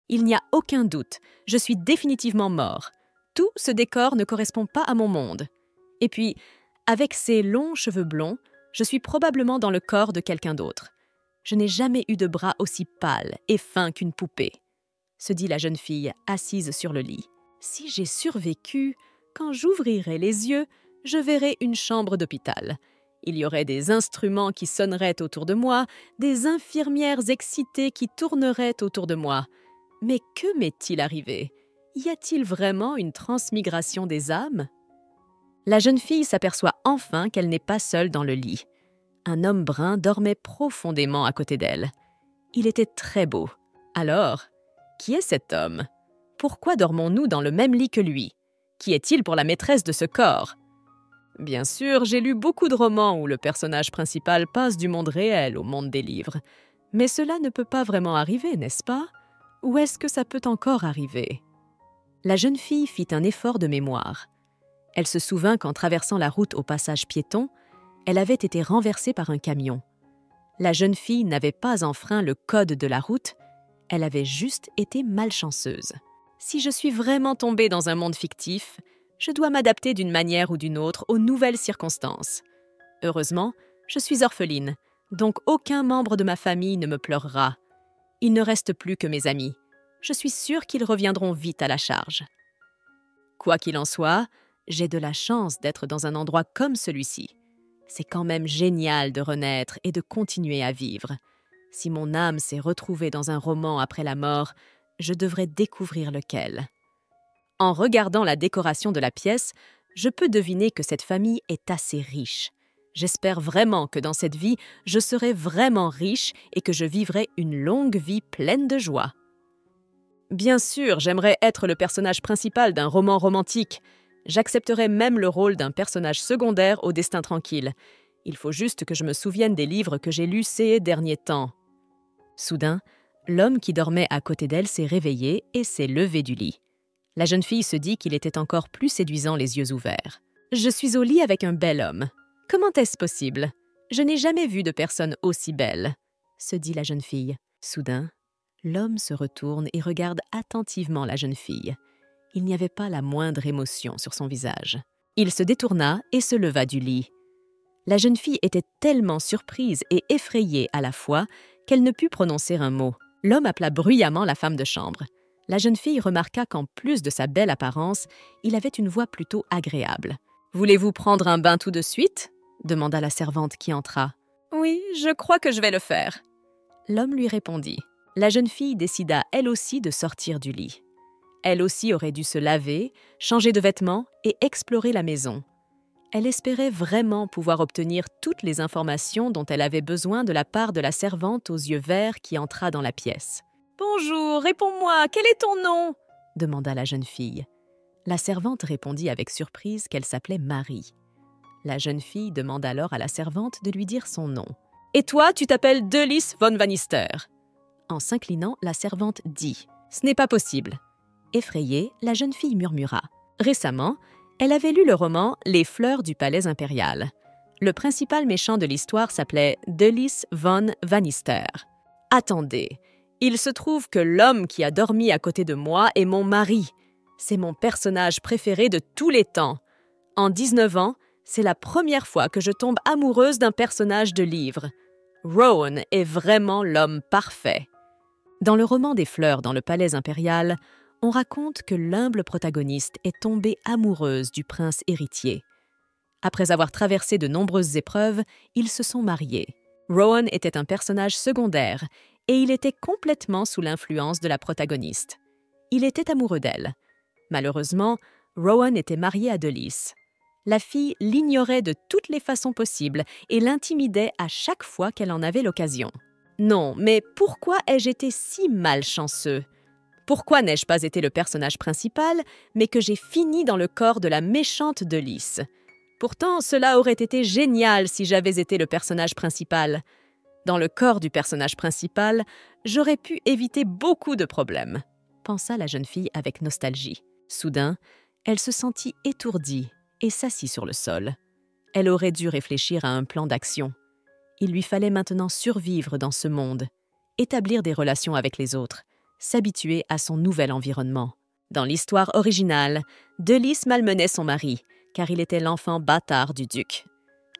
Il n'y a aucun doute, je suis définitivement mort. Tout ce décor ne correspond pas à mon monde. Et puis, avec ces longs cheveux blonds, je suis probablement dans le corps de quelqu'un d'autre. Je n'ai jamais eu de bras aussi pâles et fins qu'une poupée, se dit la jeune fille assise sur le lit. Si j'ai survécu, quand j'ouvrirai les yeux, je verrai une chambre d'hôpital. Il y aurait des instruments qui sonneraient autour de moi, des infirmières excitées qui tourneraient autour de moi. Mais que m'est-il arrivé? Y a-t-il vraiment une transmigration des âmes? La jeune fille s'aperçoit enfin qu'elle n'est pas seule dans le lit. Un homme brun dormait profondément à côté d'elle. Il était très beau. Alors, qui est cet homme? Pourquoi dormons-nous dans le même lit que lui? Qui est-il pour la maîtresse de ce corps? Bien sûr, j'ai lu beaucoup de romans où le personnage principal passe du monde réel au monde des livres. Mais cela ne peut pas vraiment arriver, n'est-ce pas? Ou est-ce que ça peut encore arriver? La jeune fille fit un effort de mémoire. Elle se souvint qu'en traversant la route au passage piéton, elle avait été renversée par un camion. La jeune fille n'avait pas enfreint le code de la route, elle avait juste été malchanceuse. Si je suis vraiment tombée dans un monde fictif, je dois m'adapter d'une manière ou d'une autre aux nouvelles circonstances. Heureusement, je suis orpheline, donc aucun membre de ma famille ne me pleurera. Il ne reste plus que mes amis. Je suis sûre qu'ils reviendront vite à la charge. Quoi qu'il en soit, j'ai de la chance d'être dans un endroit comme celui-ci. C'est quand même génial de renaître et de continuer à vivre. Si mon âme s'est retrouvée dans un roman après la mort, je devrais découvrir lequel. En regardant la décoration de la pièce, je peux deviner que cette famille est assez riche. J'espère vraiment que dans cette vie, je serai vraiment riche et que je vivrai une longue vie pleine de joie. Bien sûr, j'aimerais être le personnage principal d'un roman romantique. J'accepterais même le rôle d'un personnage secondaire au destin tranquille. Il faut juste que je me souvienne des livres que j'ai lus ces derniers temps. Soudain, l'homme qui dormait à côté d'elle s'est réveillé et s'est levé du lit. La jeune fille se dit qu'il était encore plus séduisant les yeux ouverts. « Je suis au lit avec un bel homme. Comment est-ce possible? Je n'ai jamais vu de personne aussi belle, » se dit la jeune fille. Soudain, l'homme se retourne et regarde attentivement la jeune fille. Il n'y avait pas la moindre émotion sur son visage. Il se détourna et se leva du lit. La jeune fille était tellement surprise et effrayée à la fois qu'elle ne put prononcer un mot. L'homme appela bruyamment la femme de chambre. La jeune fille remarqua qu'en plus de sa belle apparence, il avait une voix plutôt agréable. « Voulez-vous prendre un bain tout de suite ?» demanda la servante qui entra. « Oui, je crois que je vais le faire. » L'homme lui répondit. La jeune fille décida elle aussi de sortir du lit. Elle aussi aurait dû se laver, changer de vêtements et explorer la maison. Elle espérait vraiment pouvoir obtenir toutes les informations dont elle avait besoin de la part de la servante aux yeux verts qui entra dans la pièce. « Bonjour, réponds-moi, quel est ton nom ?» demanda la jeune fille. La servante répondit avec surprise qu'elle s'appelait Marie. La jeune fille demanda alors à la servante de lui dire son nom. « Et toi, tu t'appelles Delice von Bannister ?» En s'inclinant, la servante dit « Ce n'est pas possible. » Effrayée, la jeune fille murmura. Récemment, elle avait lu le roman « Les fleurs du palais impérial ». Le principal méchant de l'histoire s'appelait Delice von Bannister. « Attendez, il se trouve que l'homme qui a dormi à côté de moi est mon mari. C'est mon personnage préféré de tous les temps. En 19 ans, c'est la première fois que je tombe amoureuse d'un personnage de livre. Rowan est vraiment l'homme parfait. » Dans le roman des fleurs dans le palais impérial, on raconte que l'humble protagoniste est tombée amoureuse du prince héritier. Après avoir traversé de nombreuses épreuves, ils se sont mariés. Rowan était un personnage secondaire et il était complètement sous l'influence de la protagoniste. Il était amoureux d'elle. Malheureusement, Rowan était marié à Delice. La fille l'ignorait de toutes les façons possibles et l'intimidait à chaque fois qu'elle en avait l'occasion. Non, mais pourquoi ai-je été si malchanceux? Pourquoi n'ai-je pas été le personnage principal, mais que j'ai fini dans le corps de la méchante Delice? Pourtant, cela aurait été génial si j'avais été le personnage principal. Dans le corps du personnage principal, j'aurais pu éviter beaucoup de problèmes, pensa la jeune fille avec nostalgie. Soudain, elle se sentit étourdie et s'assit sur le sol. Elle aurait dû réfléchir à un plan d'action. Il lui fallait maintenant survivre dans ce monde, établir des relations avec les autres, s'habituer à son nouvel environnement. Dans l'histoire originale, Delys malmenait son mari, car il était l'enfant bâtard du duc.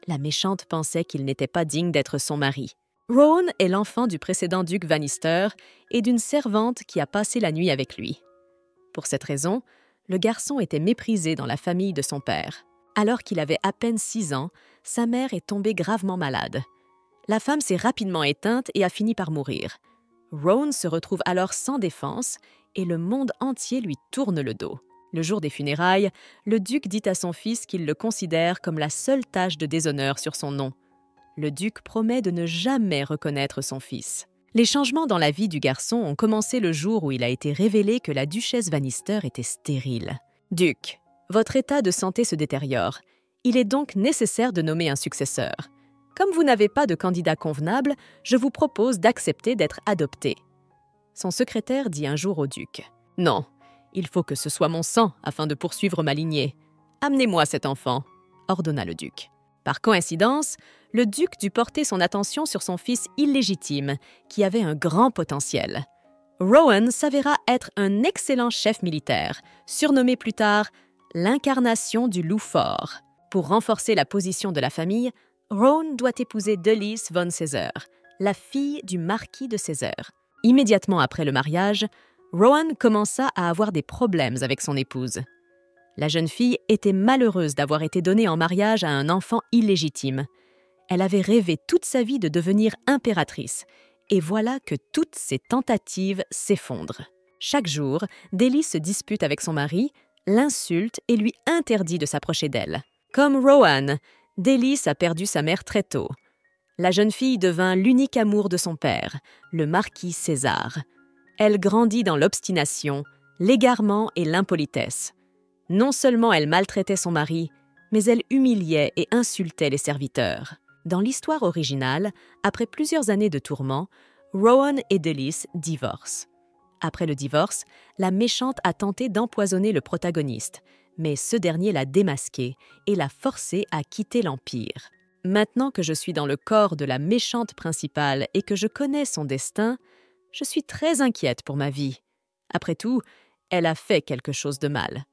La méchante pensait qu'il n'était pas digne d'être son mari. Rowan est l'enfant du précédent duc Bannister et d'une servante qui a passé la nuit avec lui. Pour cette raison, le garçon était méprisé dans la famille de son père. Alors qu'il avait à peine 6 ans, sa mère est tombée gravement malade. La femme s'est rapidement éteinte et a fini par mourir. Rowan se retrouve alors sans défense et le monde entier lui tourne le dos. Le jour des funérailles, le duc dit à son fils qu'il le considère comme la seule tache de déshonneur sur son nom. Le duc promet de ne jamais reconnaître son fils. Les changements dans la vie du garçon ont commencé le jour où il a été révélé que la duchesse Bannister était stérile. « Duc, votre état de santé se détériore. Il est donc nécessaire de nommer un successeur. Comme vous n'avez pas de candidat convenable, je vous propose d'accepter d'être adopté. » Son secrétaire dit un jour au duc « Non, il faut que ce soit mon sang afin de poursuivre ma lignée. Amenez-moi cet enfant » ordonna le duc. Par coïncidence, le duc dut porter son attention sur son fils illégitime, qui avait un grand potentiel. Rowan s'avéra être un excellent chef militaire, surnommé plus tard l'incarnation du loup fort. Pour renforcer la position de la famille, Rowan doit épouser Delys von Caesar, la fille du marquis de Caesar. Immédiatement après le mariage, Rowan commença à avoir des problèmes avec son épouse. La jeune fille était malheureuse d'avoir été donnée en mariage à un enfant illégitime. Elle avait rêvé toute sa vie de devenir impératrice, et voilà que toutes ses tentatives s'effondrent. Chaque jour, Delys se dispute avec son mari, l'insulte et lui interdit de s'approcher d'elle. Comme Rowan, Delys a perdu sa mère très tôt. La jeune fille devint l'unique amour de son père, le marquis César. Elle grandit dans l'obstination, l'égarement et l'impolitesse. Non seulement elle maltraitait son mari, mais elle humiliait et insultait les serviteurs. Dans l'histoire originale, après plusieurs années de tourments, Rowan et Delys divorcent. Après le divorce, la méchante a tenté d'empoisonner le protagoniste, mais ce dernier l'a démasqué et l'a forcé à quitter l'Empire. Maintenant que je suis dans le corps de la méchante principale et que je connais son destin, je suis très inquiète pour ma vie. Après tout, elle a fait quelque chose de mal.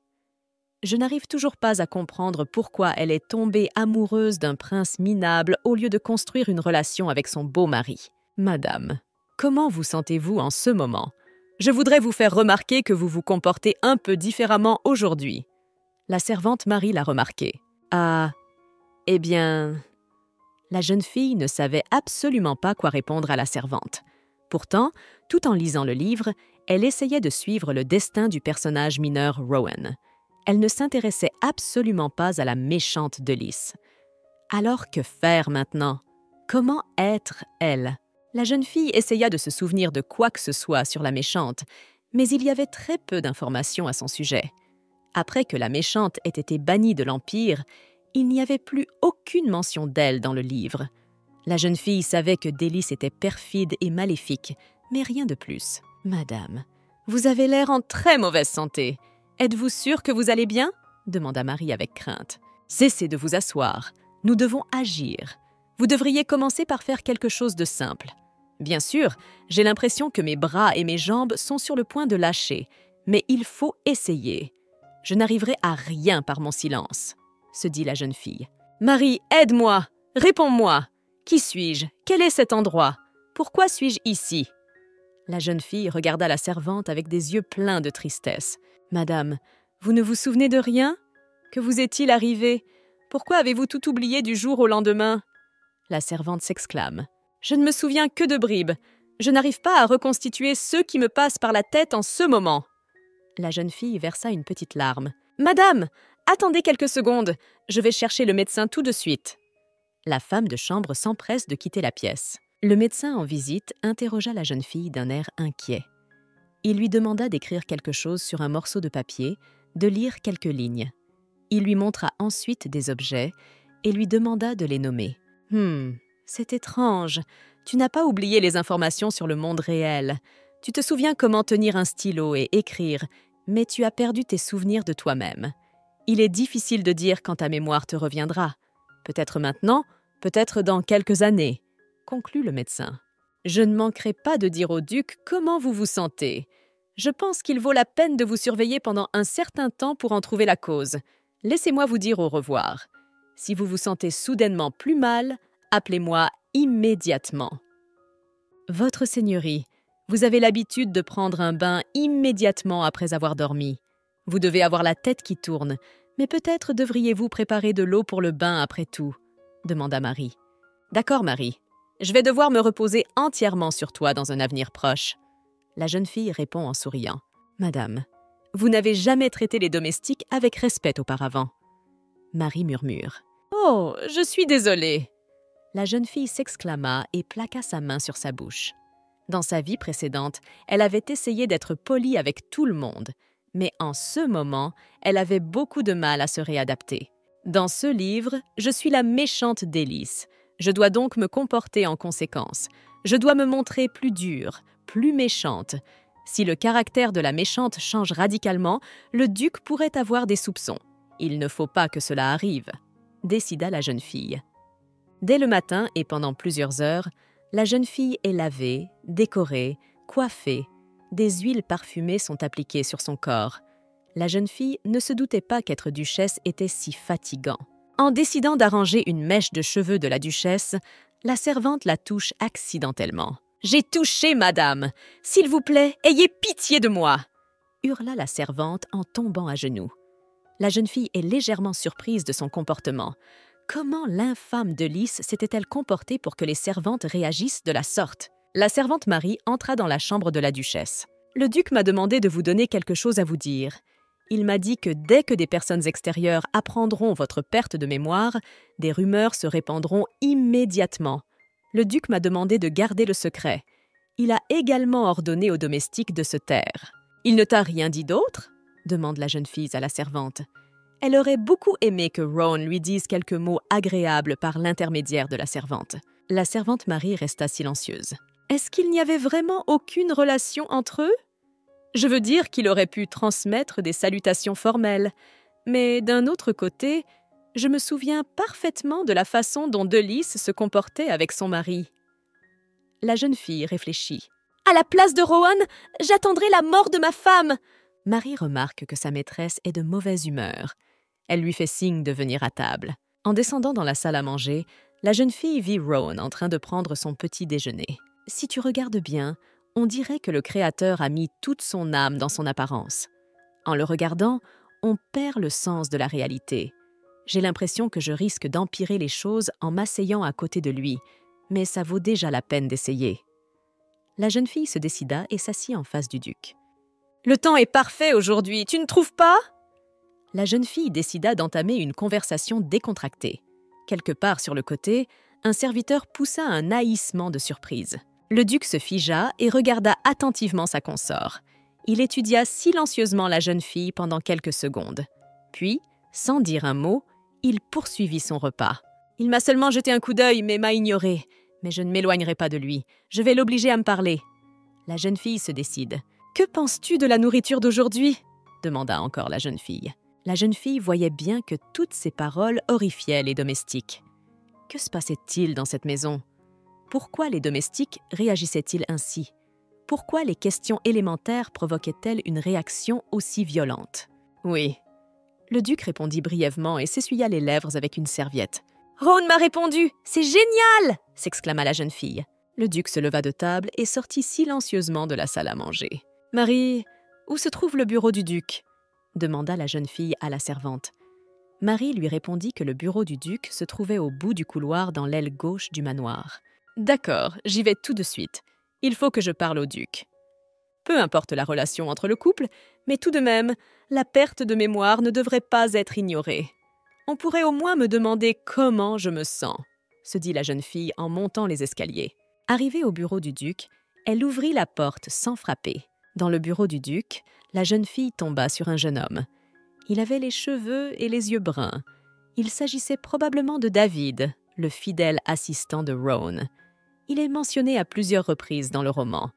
Je n'arrive toujours pas à comprendre pourquoi elle est tombée amoureuse d'un prince minable au lieu de construire une relation avec son beau mari. Madame, comment vous sentez-vous en ce moment? Je voudrais vous faire remarquer que vous vous comportez un peu différemment aujourd'hui. La servante Marie l'a remarqué. Ah, eh bien... La jeune fille ne savait absolument pas quoi répondre à la servante. Pourtant, tout en lisant le livre, elle essayait de suivre le destin du personnage mineur Rowan. Elle ne s'intéressait absolument pas à la méchante Delys. Alors que faire maintenant? Comment être, elle? La jeune fille essaya de se souvenir de quoi que ce soit sur la méchante, mais il y avait très peu d'informations à son sujet. Après que la méchante ait été bannie de l'Empire, il n'y avait plus aucune mention d'elle dans le livre. La jeune fille savait que Delys était perfide et maléfique, mais rien de plus. « Madame, vous avez l'air en très mauvaise santé. Êtes-vous sûre que vous allez bien ?» demanda Marie avec crainte. « Cessez de vous asseoir. Nous devons agir. Vous devriez commencer par faire quelque chose de simple. Bien sûr, j'ai l'impression que mes bras et mes jambes sont sur le point de lâcher, mais il faut essayer. Je n'arriverai à rien par mon silence, » se dit la jeune fille. « Marie, aide-moi! Réponds-moi! Qui suis-je? Quel est cet endroit? Pourquoi suis-je ici ?» La jeune fille regarda la servante avec des yeux pleins de tristesse. « Madame, vous ne vous souvenez de rien? Que vous est-il arrivé? Pourquoi avez-vous tout oublié du jour au lendemain ?» La servante s'exclame. « Je ne me souviens que de bribes. Je n'arrive pas à reconstituer ceux qui me passent par la tête en ce moment. » La jeune fille versa une petite larme. « Madame, attendez quelques secondes. Je vais chercher le médecin tout de suite. » La femme de chambre s'empresse de quitter la pièce. Le médecin en visite interrogea la jeune fille d'un air inquiet. Il lui demanda d'écrire quelque chose sur un morceau de papier, de lire quelques lignes. Il lui montra ensuite des objets et lui demanda de les nommer. « C'est étrange. Tu n'as pas oublié les informations sur le monde réel. Tu te souviens comment tenir un stylo et écrire, mais tu as perdu tes souvenirs de toi-même. Il est difficile de dire quand ta mémoire te reviendra. Peut-être maintenant, peut-être dans quelques années, » conclut le médecin. Je ne manquerai pas de dire au duc comment vous vous sentez. Je pense qu'il vaut la peine de vous surveiller pendant un certain temps pour en trouver la cause. Laissez-moi vous dire au revoir. Si vous vous sentez soudainement plus mal, appelez-moi immédiatement. Votre Seigneurie, vous avez l'habitude de prendre un bain immédiatement après avoir dormi. Vous devez avoir la tête qui tourne, mais peut-être devriez-vous préparer de l'eau pour le bain après tout, demanda Marie. D'accord, Marie. Je vais devoir me reposer entièrement sur toi dans un avenir proche. La jeune fille répond en souriant. Madame, vous n'avez jamais traité les domestiques avec respect auparavant. Marie murmure. Oh, je suis désolée. La jeune fille s'exclama et plaqua sa main sur sa bouche. Dans sa vie précédente, elle avait essayé d'être polie avec tout le monde, mais en ce moment, elle avait beaucoup de mal à se réadapter. Dans ce livre, je suis la méchante délice. Je dois donc me comporter en conséquence. Je dois me montrer plus dure, plus méchante. Si le caractère de la méchante change radicalement, le duc pourrait avoir des soupçons. Il ne faut pas que cela arrive, décida la jeune fille. Dès le matin et pendant plusieurs heures, la jeune fille est lavée, décorée, coiffée. Des huiles parfumées sont appliquées sur son corps. La jeune fille ne se doutait pas qu'être duchesse était si fatigant. En décidant d'arranger une mèche de cheveux de la duchesse, la servante la touche accidentellement. « J'ai touché, madame! S'il vous plaît, ayez pitié de moi !» hurla la servante en tombant à genoux. La jeune fille est légèrement surprise de son comportement. Comment l'infâme de Lys s'était-elle comportée pour que les servantes réagissent de la sorte? La servante Marie entra dans la chambre de la duchesse. « Le duc m'a demandé de vous donner quelque chose à vous dire. Il m'a dit que dès que des personnes extérieures apprendront votre perte de mémoire, des rumeurs se répandront immédiatement. Le duc m'a demandé de garder le secret. Il a également ordonné aux domestiques de se taire. « Il ne t'a rien dit d'autre ?» demande la jeune fille à la servante. Elle aurait beaucoup aimé que Rowan lui dise quelques mots agréables par l'intermédiaire de la servante. La servante Marie resta silencieuse. Est-ce qu'il n'y avait vraiment aucune relation entre eux? Je veux dire qu'il aurait pu transmettre des salutations formelles, mais d'un autre côté, je me souviens parfaitement de la façon dont de Lys se comportait avec son mari. La jeune fille réfléchit. « À la place de Rowan, j'attendrai la mort de ma femme !» Marie remarque que sa maîtresse est de mauvaise humeur. Elle lui fait signe de venir à table. En descendant dans la salle à manger, la jeune fille vit Rowan en train de prendre son petit déjeuner. Si tu regardes bien, on dirait que le Créateur a mis toute son âme dans son apparence. En le regardant, on perd le sens de la réalité. J'ai l'impression que je risque d'empirer les choses en m'asseyant à côté de lui, mais ça vaut déjà la peine d'essayer. La jeune fille se décida et s'assit en face du duc. « Le temps est parfait aujourd'hui, tu ne trouves pas ?» La jeune fille décida d'entamer une conversation décontractée. Quelque part sur le côté, un serviteur poussa un haïssement de surprise. Le duc se figea et regarda attentivement sa consort. Il étudia silencieusement la jeune fille pendant quelques secondes. Puis, sans dire un mot, il poursuivit son repas. « Il m'a seulement jeté un coup d'œil, mais m'a ignoré. Mais je ne m'éloignerai pas de lui. Je vais l'obliger à me parler. » La jeune fille se décide. « Que penses-tu de la nourriture d'aujourd'hui ?» demanda encore la jeune fille. La jeune fille voyait bien que toutes ces paroles horrifiaient les domestiques. Que se passait-il dans cette maison? Pourquoi les domestiques réagissaient-ils ainsi? Pourquoi les questions élémentaires provoquaient-elles une réaction aussi violente? Oui. Le duc répondit brièvement et s'essuya les lèvres avec une serviette. « Rowan m'a répondu! C'est génial !» s'exclama la jeune fille. Le duc se leva de table et sortit silencieusement de la salle à manger. « Marie, où se trouve le bureau du duc ?» demanda la jeune fille à la servante. Marie lui répondit que le bureau du duc se trouvait au bout du couloir dans l'aile gauche du manoir. « D'accord, j'y vais tout de suite. Il faut que je parle au duc. » Peu importe la relation entre le couple, mais tout de même, la perte de mémoire ne devrait pas être ignorée. On pourrait au moins me demander comment je me sens, se dit la jeune fille en montant les escaliers. Arrivée au bureau du duc, elle ouvrit la porte sans frapper. Dans le bureau du duc, la jeune fille tomba sur un jeune homme. Il avait les cheveux et les yeux bruns. Il s'agissait probablement de David, le fidèle assistant de Rowan. Il est mentionné à plusieurs reprises dans le roman.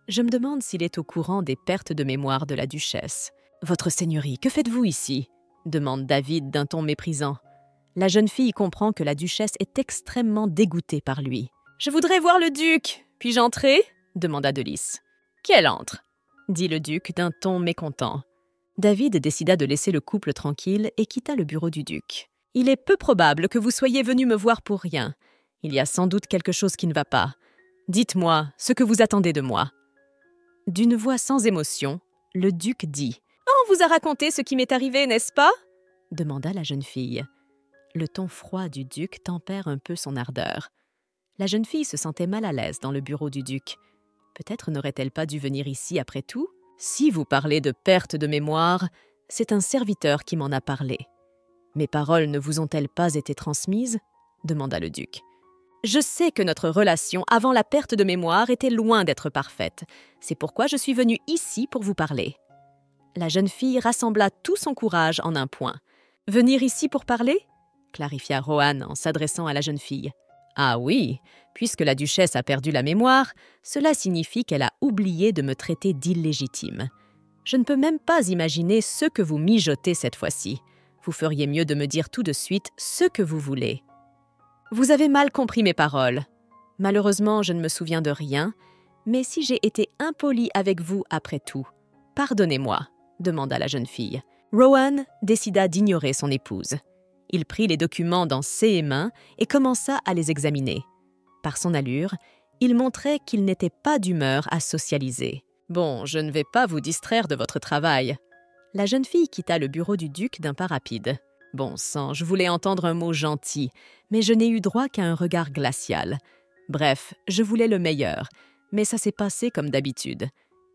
Je me demande s'il est au courant des pertes de mémoire de la duchesse. « Votre Seigneurie, que faites-vous ici ?» demande David d'un ton méprisant. La jeune fille comprend que la duchesse est extrêmement dégoûtée par lui. « Je voudrais voir le duc, « Puis-je entrer » demanda de Lys. « Qu'elle entre » dit le duc d'un ton mécontent. David décida de laisser le couple tranquille et quitta le bureau du duc. « Il est peu probable que vous soyez venu me voir pour rien. Il y a sans doute quelque chose qui ne va pas. Dites-moi ce que vous attendez de moi. » D'une voix sans émotion, le duc dit « On vous a raconté ce qui m'est arrivé, n'est-ce pas ?» demanda la jeune fille. Le ton froid du duc tempère un peu son ardeur. La jeune fille se sentait mal à l'aise dans le bureau du duc. Peut-être n'aurait-elle pas dû venir ici après tout? Si vous parlez de perte de mémoire, c'est un serviteur qui m'en a parlé. Mes paroles ne vous ont-elles pas été transmises? Demanda le duc. Je sais que notre relation avant la perte de mémoire était loin d'être parfaite. C'est pourquoi je suis venue ici pour vous parler. La jeune fille rassembla tout son courage en un point. Venir ici pour parler? Clarifia Rohan en s'adressant à la jeune fille. Ah oui, puisque la duchesse a perdu la mémoire, cela signifie qu'elle a oublié de me traiter d'illégitime. Je ne peux même pas imaginer ce que vous mijotez cette fois-ci. Vous feriez mieux de me dire tout de suite ce que vous voulez. Vous avez mal compris mes paroles. Malheureusement, je ne me souviens de rien, mais si j'ai été impolie avec vous après tout, pardonnez-moi, demanda la jeune fille. Rohan décida d'ignorer son épouse. Il prit les documents dans ses mains et commença à les examiner. Par son allure, il montrait qu'il n'était pas d'humeur à socialiser. « Bon, je ne vais pas vous distraire de votre travail. » La jeune fille quitta le bureau du duc d'un pas rapide. « Bon sang, je voulais entendre un mot gentil, mais je n'ai eu droit qu'à un regard glacial. Bref, je voulais le meilleur, mais ça s'est passé comme d'habitude.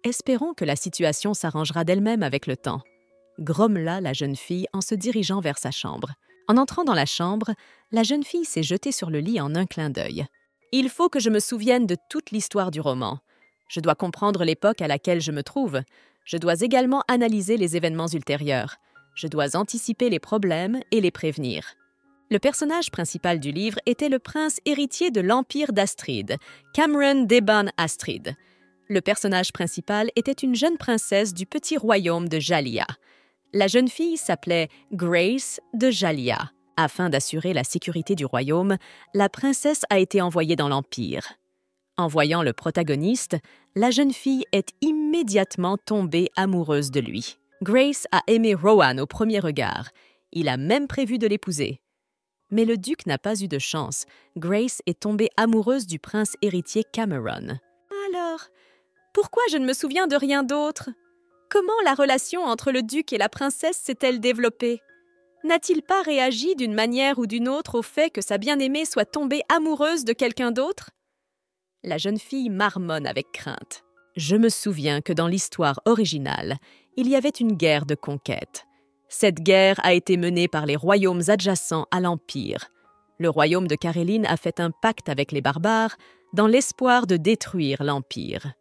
Espérons que la situation s'arrangera d'elle-même avec le temps. » Grommela la jeune fille en se dirigeant vers sa chambre. En entrant dans la chambre, la jeune fille s'est jetée sur le lit en un clin d'œil. « Il faut que je me souvienne de toute l'histoire du roman. Je dois comprendre l'époque à laquelle je me trouve. Je dois également analyser les événements ultérieurs. Je dois anticiper les problèmes et les prévenir. » Le personnage principal du livre était le prince héritier de l'Empire d'Astrid, Cameron Deban Astrid. Le personnage principal était une jeune princesse du petit royaume de Jalia. La jeune fille s'appelait Grace de Jalia. Afin d'assurer la sécurité du royaume, la princesse a été envoyée dans l'Empire. En voyant le protagoniste, la jeune fille est immédiatement tombée amoureuse de lui. Grace a aimé Rohan au premier regard. Il a même prévu de l'épouser. Mais le duc n'a pas eu de chance. Grace est tombée amoureuse du prince héritier Cameron. Alors, pourquoi je ne me souviens de rien d'autre? Comment la relation entre le duc et la princesse s'est-elle développée? N'a-t-il pas réagi d'une manière ou d'une autre au fait que sa bien-aimée soit tombée amoureuse de quelqu'un d'autre? La jeune fille marmonne avec crainte. Je me souviens que dans l'histoire originale, il y avait une guerre de conquête. Cette guerre a été menée par les royaumes adjacents à l'Empire. Le royaume de Caréline a fait un pacte avec les barbares dans l'espoir de détruire l'Empire.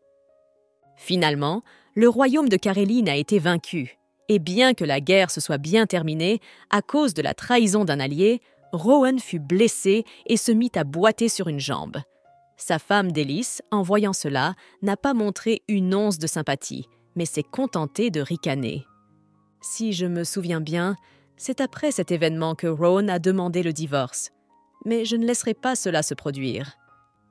Finalement, le royaume de Caréline a été vaincu, et bien que la guerre se soit bien terminée, à cause de la trahison d'un allié, Rohan fut blessé et se mit à boiter sur une jambe. Sa femme Délice, en voyant cela, n'a pas montré une once de sympathie, mais s'est contentée de ricaner. Si je me souviens bien, c'est après cet événement que Rohan a demandé le divorce. Mais je ne laisserai pas cela se produire.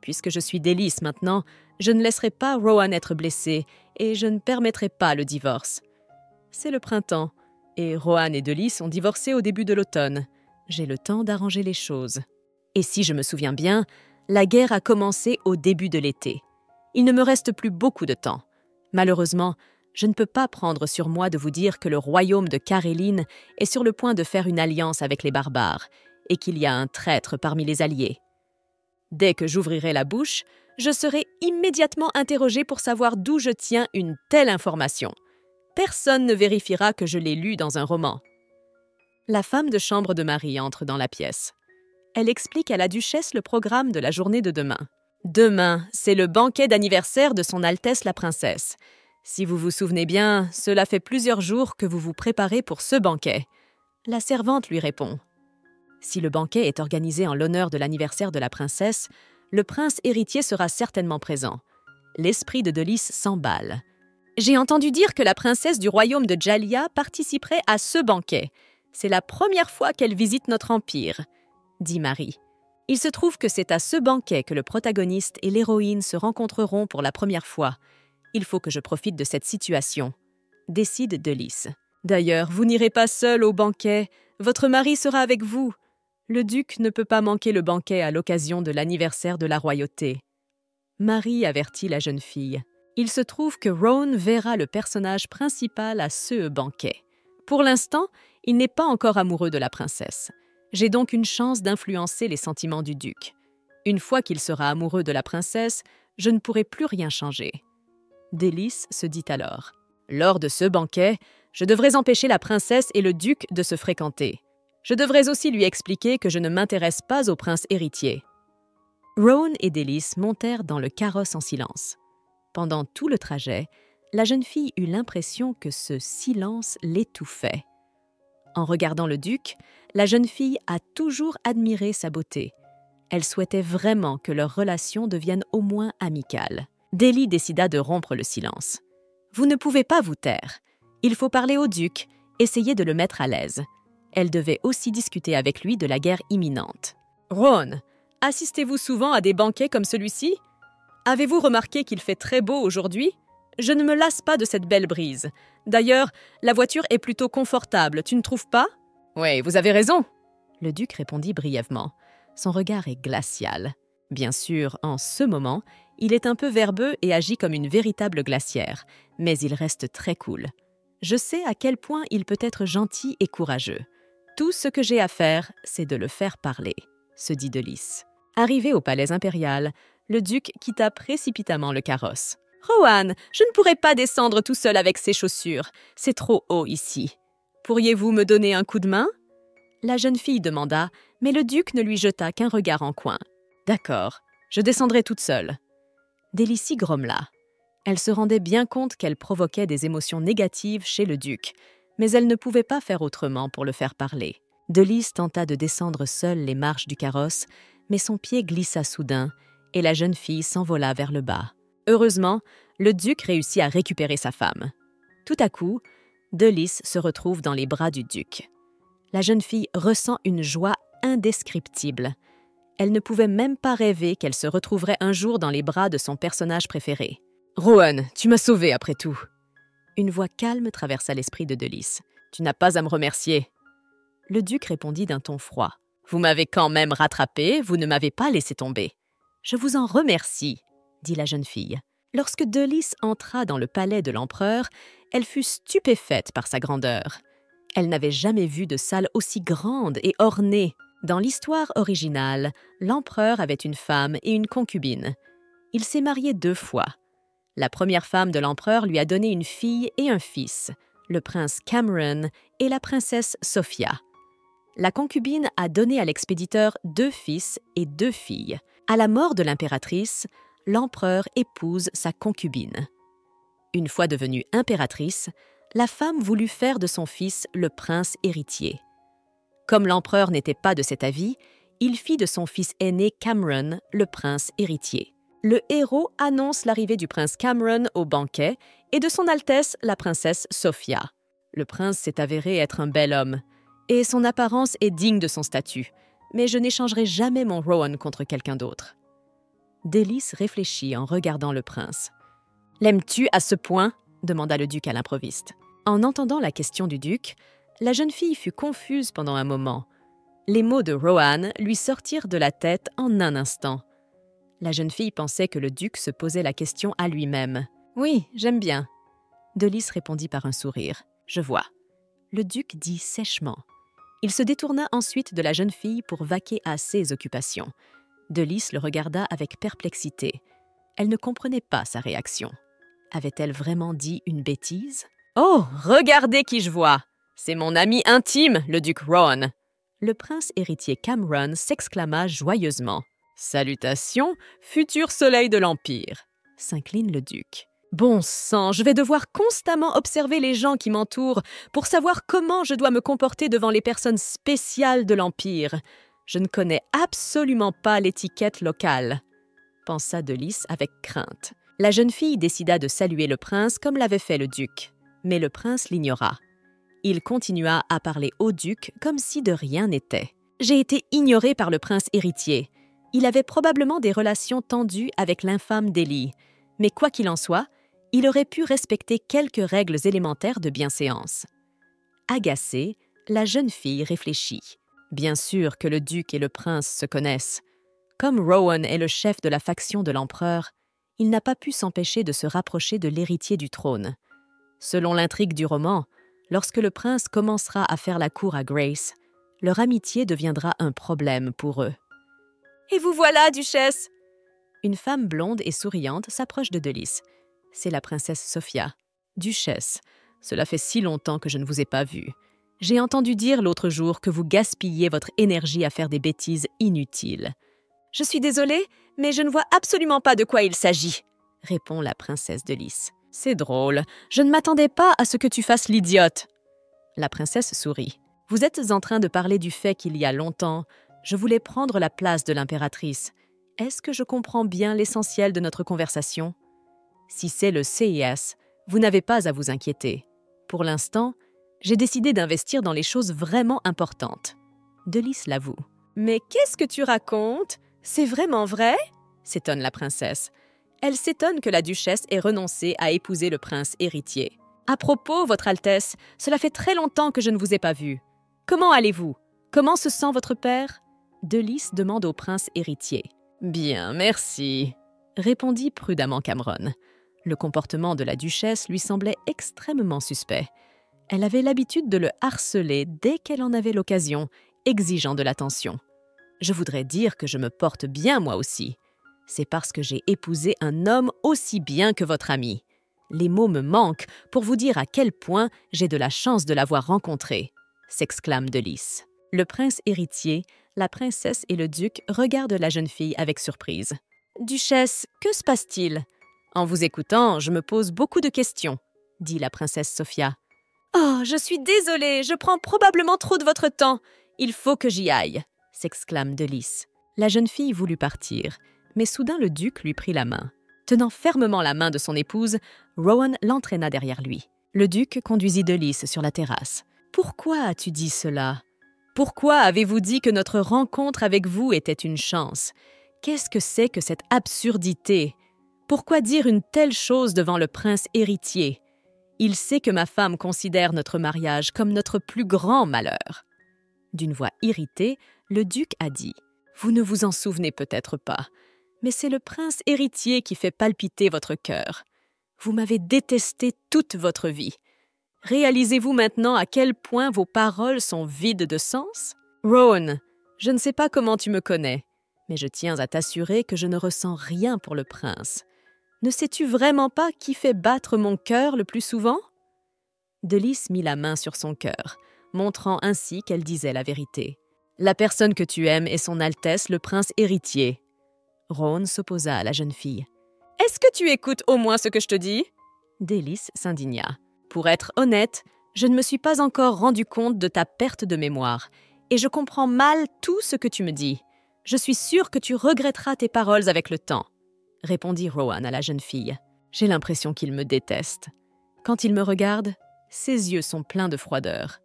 Puisque je suis Délice maintenant, je ne laisserai pas Rohan être blessé et je ne permettrai pas le divorce. C'est le printemps, et Rohan et Délice ont divorcé au début de l'automne. J'ai le temps d'arranger les choses. Et si je me souviens bien, la guerre a commencé au début de l'été. Il ne me reste plus beaucoup de temps. Malheureusement, je ne peux pas prendre sur moi de vous dire que le royaume de Caréline est sur le point de faire une alliance avec les barbares et qu'il y a un traître parmi les alliés. Dès que j'ouvrirai la bouche, je serai immédiatement interrogée pour savoir d'où je tiens une telle information. Personne ne vérifiera que je l'ai lu dans un roman. La femme de chambre de Marie entre dans la pièce. Elle explique à la duchesse le programme de la journée de demain. Demain, c'est le banquet d'anniversaire de son Altesse la princesse. Si vous vous souvenez bien, cela fait plusieurs jours que vous vous préparez pour ce banquet. La servante lui répond. Si le banquet est organisé en l'honneur de l'anniversaire de la princesse, le prince héritier sera certainement présent. L'esprit de Délice s'emballe. J'ai entendu dire que la princesse du royaume de Jalia participerait à ce banquet. C'est la première fois qu'elle visite notre empire, dit Marie. Il se trouve que c'est à ce banquet que le protagoniste et l'héroïne se rencontreront pour la première fois. Il faut que je profite de cette situation, décide Delice. D'ailleurs, vous n'irez pas seul au banquet, votre mari sera avec vous. Le duc ne peut pas manquer le banquet à l'occasion de l'anniversaire de la royauté. Marie avertit la jeune fille. Il se trouve que Rowan verra le personnage principal à ce banquet. Pour l'instant, il n'est pas encore amoureux de la princesse. J'ai donc une chance d'influencer les sentiments du duc. Une fois qu'il sera amoureux de la princesse, je ne pourrai plus rien changer. Delice se dit alors. Lors de ce banquet, je devrais empêcher la princesse et le duc de se fréquenter. Je devrais aussi lui expliquer que je ne m'intéresse pas au prince héritier. Rowan et Delice montèrent dans le carrosse en silence. Pendant tout le trajet, la jeune fille eut l'impression que ce silence l'étouffait. En regardant le duc, la jeune fille a toujours admiré sa beauté. Elle souhaitait vraiment que leur relation devienne au moins amicale. Deli décida de rompre le silence. « Vous ne pouvez pas vous taire. Il faut parler au duc, essayer de le mettre à l'aise. » Elle devait aussi discuter avec lui de la guerre imminente. « Rowan, assistez-vous souvent à des banquets comme celui-ci ? Avez-vous remarqué qu'il fait très beau aujourd'hui ? Je ne me lasse pas de cette belle brise. D'ailleurs, la voiture est plutôt confortable, tu ne trouves pas ? » ?»« Oui, vous avez raison. » Le duc répondit brièvement. Son regard est glacial. Bien sûr, en ce moment, il est un peu verbeux et agit comme une véritable glacière, mais il reste très cool. Je sais à quel point il peut être gentil et courageux. Tout ce que j'ai à faire, c'est de le faire parler, se dit Delice. Arrivé au palais impérial, le duc quitta précipitamment le carrosse. « Rowan, je ne pourrai pas descendre tout seul avec ces chaussures. C'est trop haut ici. Pourriez-vous me donner un coup de main ?» La jeune fille demanda, mais le duc ne lui jeta qu'un regard en coin. « D'accord, je descendrai toute seule. » Delice grommela. Elle se rendait bien compte qu'elle provoquait des émotions négatives chez le duc, mais elle ne pouvait pas faire autrement pour le faire parler. Delice tenta de descendre seule les marches du carrosse, mais son pied glissa soudain et la jeune fille s'envola vers le bas. Heureusement, le duc réussit à récupérer sa femme. Tout à coup, Delice se retrouve dans les bras du duc. La jeune fille ressent une joie indescriptible. Elle ne pouvait même pas rêver qu'elle se retrouverait un jour dans les bras de son personnage préféré. « Rowan, tu m'as sauvée après tout. » Une voix calme traversa l'esprit de Delice. « Tu n'as pas à me remercier. » Le duc répondit d'un ton froid. « Vous m'avez quand même rattrapée, vous ne m'avez pas laissé tomber. »« Je vous en remercie, » dit la jeune fille. Lorsque Delice entra dans le palais de l'empereur, elle fut stupéfaite par sa grandeur. Elle n'avait jamais vu de salle aussi grande et ornée. Dans l'histoire originale, l'empereur avait une femme et une concubine. Il s'est marié 2 fois. La première femme de l'empereur lui a donné une fille et un fils, le prince Cameron et la princesse Sophia. La concubine a donné à l'expéditeur 2 fils et 2 filles. À la mort de l'impératrice, l'empereur épouse sa concubine. Une fois devenue impératrice, la femme voulut faire de son fils le prince héritier. Comme l'empereur n'était pas de cet avis, il fit de son fils aîné Cameron le prince héritier. Le héros annonce l'arrivée du prince Cameron au banquet et de son Altesse la princesse Sophia. Le prince s'est avéré être un bel homme, et son apparence est digne de son statut, mais je n'échangerai jamais mon Rowan contre quelqu'un d'autre. Delice réfléchit en regardant le prince. « L'aimes-tu à ce point ?» demanda le duc à l'improviste. En entendant la question du duc, la jeune fille fut confuse pendant un moment. Les mots de Rowan lui sortirent de la tête en un instant. La jeune fille pensait que le duc se posait la question à lui-même. « Oui, j'aime bien. » Delice répondit par un sourire. « Je vois. » Le duc dit sèchement. Il se détourna ensuite de la jeune fille pour vaquer à ses occupations. Delice le regarda avec perplexité. Elle ne comprenait pas sa réaction. Avait-elle vraiment dit une bêtise? « Oh, regardez qui je vois! C'est mon ami intime, le duc Rowan !» Le prince héritier Cameron s'exclama joyeusement. « Salutations, futur soleil de l'Empire !» s'incline le duc. « Bon sang, je vais devoir constamment observer les gens qui m'entourent pour savoir comment je dois me comporter devant les personnes spéciales de l'Empire. Je ne connais absolument pas l'étiquette locale. » pensa Delice avec crainte. La jeune fille décida de saluer le prince comme l'avait fait le duc, mais le prince l'ignora. Il continua à parler au duc comme si de rien n'était. « J'ai été ignoré par le prince héritier. Il avait probablement des relations tendues avec l'infâme Dely, mais quoi qu'il en soit, il aurait pu respecter quelques règles élémentaires de bienséance. Agacée, la jeune fille réfléchit. Bien sûr que le duc et le prince se connaissent. Comme Rowan est le chef de la faction de l'empereur, il n'a pas pu s'empêcher de se rapprocher de l'héritier du trône. Selon l'intrigue du roman, lorsque le prince commencera à faire la cour à Grace, leur amitié deviendra un problème pour eux. « Et vous voilà, duchesse !» Une femme blonde et souriante s'approche de Delice. C'est la princesse Sophia. « Duchesse, cela fait si longtemps que je ne vous ai pas vue. J'ai entendu dire l'autre jour que vous gaspilliez votre énergie à faire des bêtises inutiles. »« Je suis désolée, mais je ne vois absolument pas de quoi il s'agit, » répond la princesse Delice. « C'est drôle, je ne m'attendais pas à ce que tu fasses l'idiote. » La princesse sourit. « Vous êtes en train de parler du fait qu'il y a longtemps, je voulais prendre la place de l'impératrice. Est-ce que je comprends bien l'essentiel de notre conversation? Si c'est le CIS, vous n'avez pas à vous inquiéter. Pour l'instant, j'ai décidé d'investir dans les choses vraiment importantes. » Delice l'avoue. « Mais qu'est-ce que tu racontes? C'est vraiment vrai ?» s'étonne la princesse. Elle s'étonne que la duchesse ait renoncé à épouser le prince héritier. « À propos, Votre Altesse, cela fait très longtemps que je ne vous ai pas vu. Comment allez-vous? Comment se sent votre père ?» Delice demande au prince héritier. « Bien, merci, » répondit prudemment Cameron. Le comportement de la duchesse lui semblait extrêmement suspect. Elle avait l'habitude de le harceler dès qu'elle en avait l'occasion, exigeant de l'attention. « Je voudrais dire que je me porte bien moi aussi. C'est parce que j'ai épousé un homme aussi bien que votre ami. Les mots me manquent pour vous dire à quel point j'ai de la chance de l'avoir rencontré, » s'exclame Delice. Le prince héritier, la princesse et le duc regardent la jeune fille avec surprise. « Duchesse, que se passe-t-il? En vous écoutant, je me pose beaucoup de questions, » dit la princesse Sophia. « Oh, je suis désolée, je prends probablement trop de votre temps. Il faut que j'y aille, » s'exclame Delice. La jeune fille voulut partir, mais soudain le duc lui prit la main. Tenant fermement la main de son épouse, Rowan l'entraîna derrière lui. Le duc conduisit Delice sur la terrasse. « Pourquoi as-tu dit cela? Pourquoi avez-vous dit que notre rencontre avec vous était une chance? Qu'est-ce que c'est que cette absurdité? Pourquoi dire une telle chose devant le prince héritier? Il sait que ma femme considère notre mariage comme notre plus grand malheur. » D'une voix irritée, le duc a dit « Vous ne vous en souvenez peut-être pas, mais c'est le prince héritier qui fait palpiter votre cœur. Vous m'avez détesté toute votre vie. Réalisez-vous maintenant à quel point vos paroles sont vides de sens? Rowan, je ne sais pas comment tu me connais, mais je tiens à t'assurer que je ne ressens rien pour le prince. Ne sais-tu vraiment pas qui fait battre mon cœur le plus souvent? » Delice mit la main sur son cœur, montrant ainsi qu'elle disait la vérité. « La personne que tu aimes est son Altesse le prince héritier. » Rowan s'opposa à la jeune fille. « Est-ce que tu écoutes au moins ce que je te dis ?» Delice s'indigna. « Pour être honnête, je ne me suis pas encore rendu compte de ta perte de mémoire, et je comprends mal tout ce que tu me dis. Je suis sûre que tu regretteras tes paroles avec le temps, » répondit Rowan à la jeune fille. « J'ai l'impression qu'il me déteste. Quand il me regarde, ses yeux sont pleins de froideur.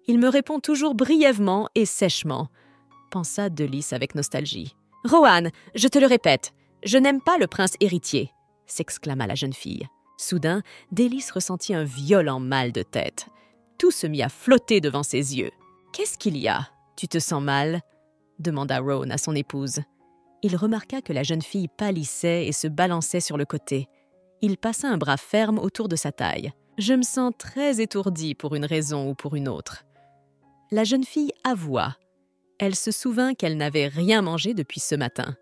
Il me répond toujours brièvement et sèchement, » pensa Delice avec nostalgie. « Rowan, je te le répète, je n'aime pas le prince héritier, » s'exclama la jeune fille. Soudain, Delice ressentit un violent mal de tête. Tout se mit à flotter devant ses yeux. « Qu'est-ce qu'il y a? Tu te sens mal ?» demanda Rowan à son épouse. Il remarqua que la jeune fille pâlissait et se balançait sur le côté. Il passa un bras ferme autour de sa taille. « Je me sens très étourdie pour une raison ou pour une autre. » La jeune fille avoua. Elle se souvint qu'elle n'avait rien mangé depuis ce matin.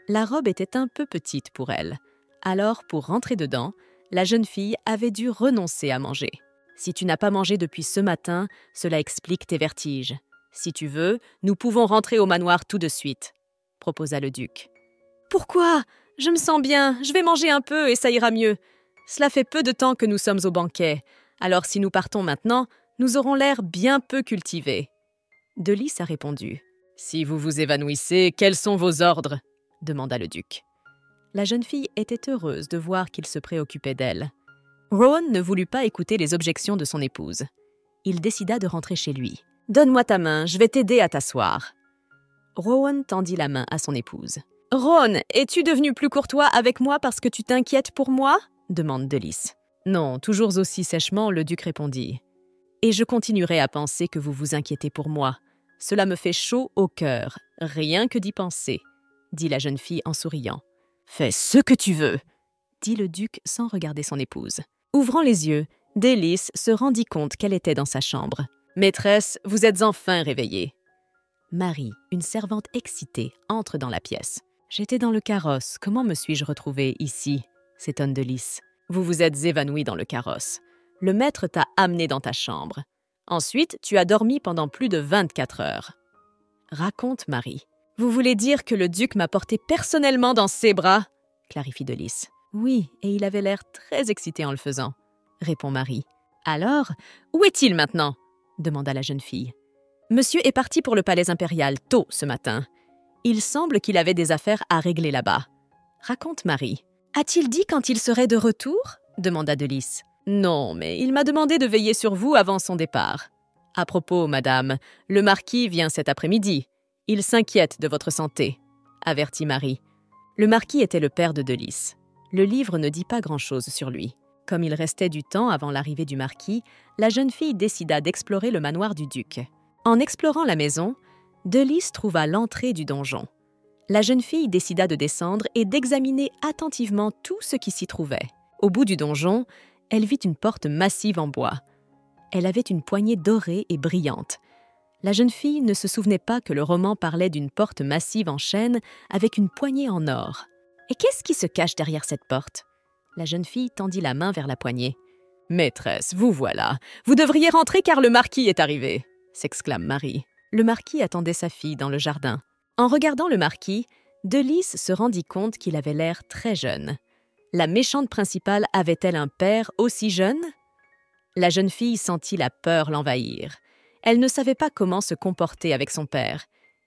La robe était un peu petite pour elle. Alors, pour rentrer dedans, la jeune fille avait dû renoncer à manger. « Si tu n'as pas mangé depuis ce matin, cela explique tes vertiges. Si tu veux, nous pouvons rentrer au manoir tout de suite, » proposa le duc. « Pourquoi? Je me sens bien, je vais manger un peu et ça ira mieux. Cela fait peu de temps que nous sommes au banquet, alors si nous partons maintenant, nous aurons l'air bien peu cultivés. » Delice a répondu. « Si vous vous évanouissez, quels sont vos ordres ?» demanda le duc. La jeune fille était heureuse de voir qu'il se préoccupait d'elle. Rowan ne voulut pas écouter les objections de son épouse. Il décida de rentrer chez lui. « Donne-moi ta main, je vais t'aider à t'asseoir. » Rowan tendit la main à son épouse. « Ron, es-tu devenu plus courtois avec moi parce que tu t'inquiètes pour moi ?» demande Delice. Non, toujours aussi sèchement, le duc répondit. « Et je continuerai à penser que vous vous inquiétez pour moi. Cela me fait chaud au cœur, rien que d'y penser, » dit la jeune fille en souriant. « Fais ce que tu veux !» dit le duc sans regarder son épouse. Ouvrant les yeux, Delice se rendit compte qu'elle était dans sa chambre. « Maîtresse, vous êtes enfin réveillée. » Marie, une servante excitée, entre dans la pièce. « J'étais dans le carrosse, comment me suis-je retrouvée ici ?» s'étonne Delice. « Vous vous êtes évanouie dans le carrosse. Le maître t'a amenée dans ta chambre. Ensuite, tu as dormi pendant plus de 24 heures. » Raconte Marie. « Vous voulez dire que le duc m'a portée personnellement dans ses bras ?» clarifie Delice. « Oui, et il avait l'air très excité en le faisant. » répond Marie. « Alors, où est-il maintenant ?» demanda la jeune fille. « Monsieur est parti pour le palais impérial tôt ce matin. Il semble qu'il avait des affaires à régler là-bas. » Raconte Marie. « A-t-il dit quand il serait de retour ?» demanda Delice. « Non, mais il m'a demandé de veiller sur vous avant son départ. À propos, madame, le marquis vient cet après-midi. Il s'inquiète de votre santé, » avertit Marie. Le marquis était le père de Delice. Le livre ne dit pas grand-chose sur lui. Comme il restait du temps avant l'arrivée du marquis, la jeune fille décida d'explorer le manoir du duc. En explorant la maison, Delice trouva l'entrée du donjon. La jeune fille décida de descendre et d'examiner attentivement tout ce qui s'y trouvait. Au bout du donjon, elle vit une porte massive en bois. Elle avait une poignée dorée et brillante. La jeune fille ne se souvenait pas que le roman parlait d'une porte massive en chêne avec une poignée en or. Et qu'est-ce qui se cache derrière cette porte ? La jeune fille tendit la main vers la poignée. « Maîtresse, vous voilà. Vous devriez rentrer car le marquis est arrivé !» s'exclame Marie. Le marquis attendait sa fille dans le jardin. En regardant le marquis, Delice se rendit compte qu'il avait l'air très jeune. La méchante principale avait-elle un père aussi jeune ? La jeune fille sentit la peur l'envahir. Elle ne savait pas comment se comporter avec son père.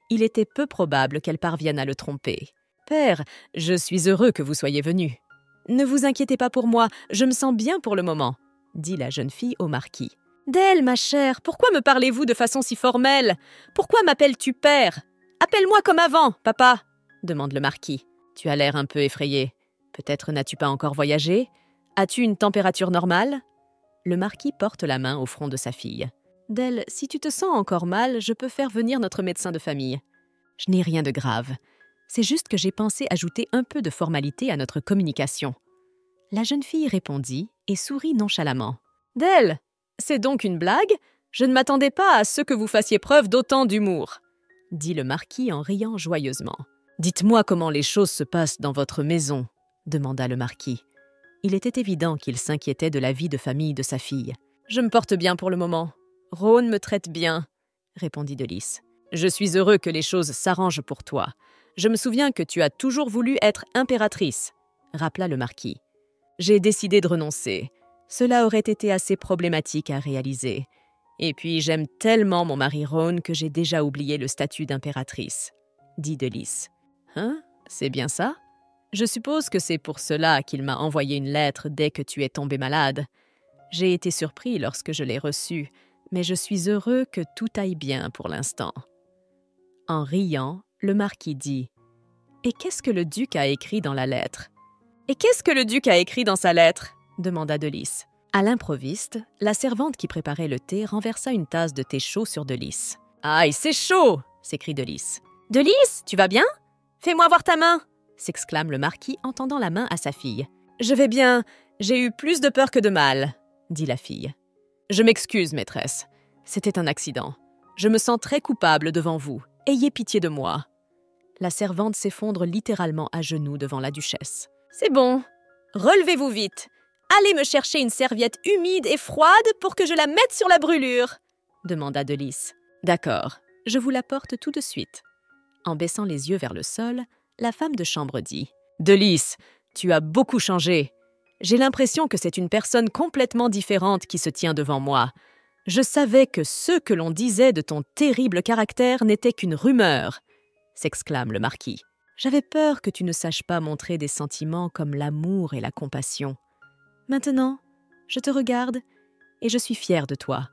Il était peu probable qu'elle parvienne à le tromper. « Père, je suis heureux que vous soyez venu. »« Ne vous inquiétez pas pour moi, je me sens bien pour le moment, » dit la jeune fille au marquis. « D'elle, ma chère, pourquoi me parlez-vous de façon si formelle ? Pourquoi m'appelles-tu père ? Appelle-moi comme avant, papa !» demande le marquis. « Tu as l'air un peu effrayé. Peut-être n'as-tu pas encore voyagé ? As-tu une température normale ?» Le marquis porte la main au front de sa fille. « D'elle, si tu te sens encore mal, je peux faire venir notre médecin de famille. »« Je n'ai rien de grave. C'est juste que j'ai pensé ajouter un peu de formalité à notre communication. » La jeune fille répondit et sourit nonchalamment. « D'elle, c'est donc une blague ? Je ne m'attendais pas à ce que vous fassiez preuve d'autant d'humour, » dit le marquis en riant joyeusement. « Dites-moi comment les choses se passent dans votre maison, » demanda le marquis. Il était évident qu'il s'inquiétait de la vie de famille de sa fille. « Je me porte bien pour le moment. Rowan me traite bien, » répondit Delice. « Je suis heureux que les choses s'arrangent pour toi. Je me souviens que tu as toujours voulu être impératrice, » rappela le marquis. « J'ai décidé de renoncer. Cela aurait été assez problématique à réaliser. Et puis j'aime tellement mon mari Rowan que j'ai déjà oublié le statut d'impératrice, » dit Delice. « Hein, c'est bien ça ? Je suppose que c'est pour cela qu'il m'a envoyé une lettre dès que tu es tombée malade. J'ai été surpris lorsque je l'ai reçue, mais je suis heureux que tout aille bien pour l'instant. » En riant, le marquis dit « Et qu'est-ce que le duc a écrit dans la lettre ?»« Et qu'est-ce que le duc a écrit dans sa lettre ?» demanda Delice. À l'improviste, la servante qui préparait le thé renversa une tasse de thé chaud sur Delice. « Aïe, c'est chaud !» s'écrie Delice. « Delice, tu vas bien ? Fais-moi voir ta main !» s'exclame le marquis en tendant la main à sa fille. « Je vais bien, j'ai eu plus de peur que de mal, » dit la fille. « Je m'excuse, maîtresse. C'était un accident. Je me sens très coupable devant vous. Ayez pitié de moi. » La servante s'effondre littéralement à genoux devant la duchesse. « C'est bon. Relevez-vous vite. Allez me chercher une serviette humide et froide pour que je la mette sur la brûlure, » demanda Delice. « D'accord, je vous l'apporte tout de suite. » En baissant les yeux vers le sol, la femme de chambre dit « Delice, tu as beaucoup changé. J'ai l'impression que c'est une personne complètement différente qui se tient devant moi. Je savais que ce que l'on disait de ton terrible caractère n'était qu'une rumeur, » s'exclame le marquis. « J'avais peur que tu ne saches pas montrer des sentiments comme l'amour et la compassion. Maintenant, je te regarde et je suis fière de toi.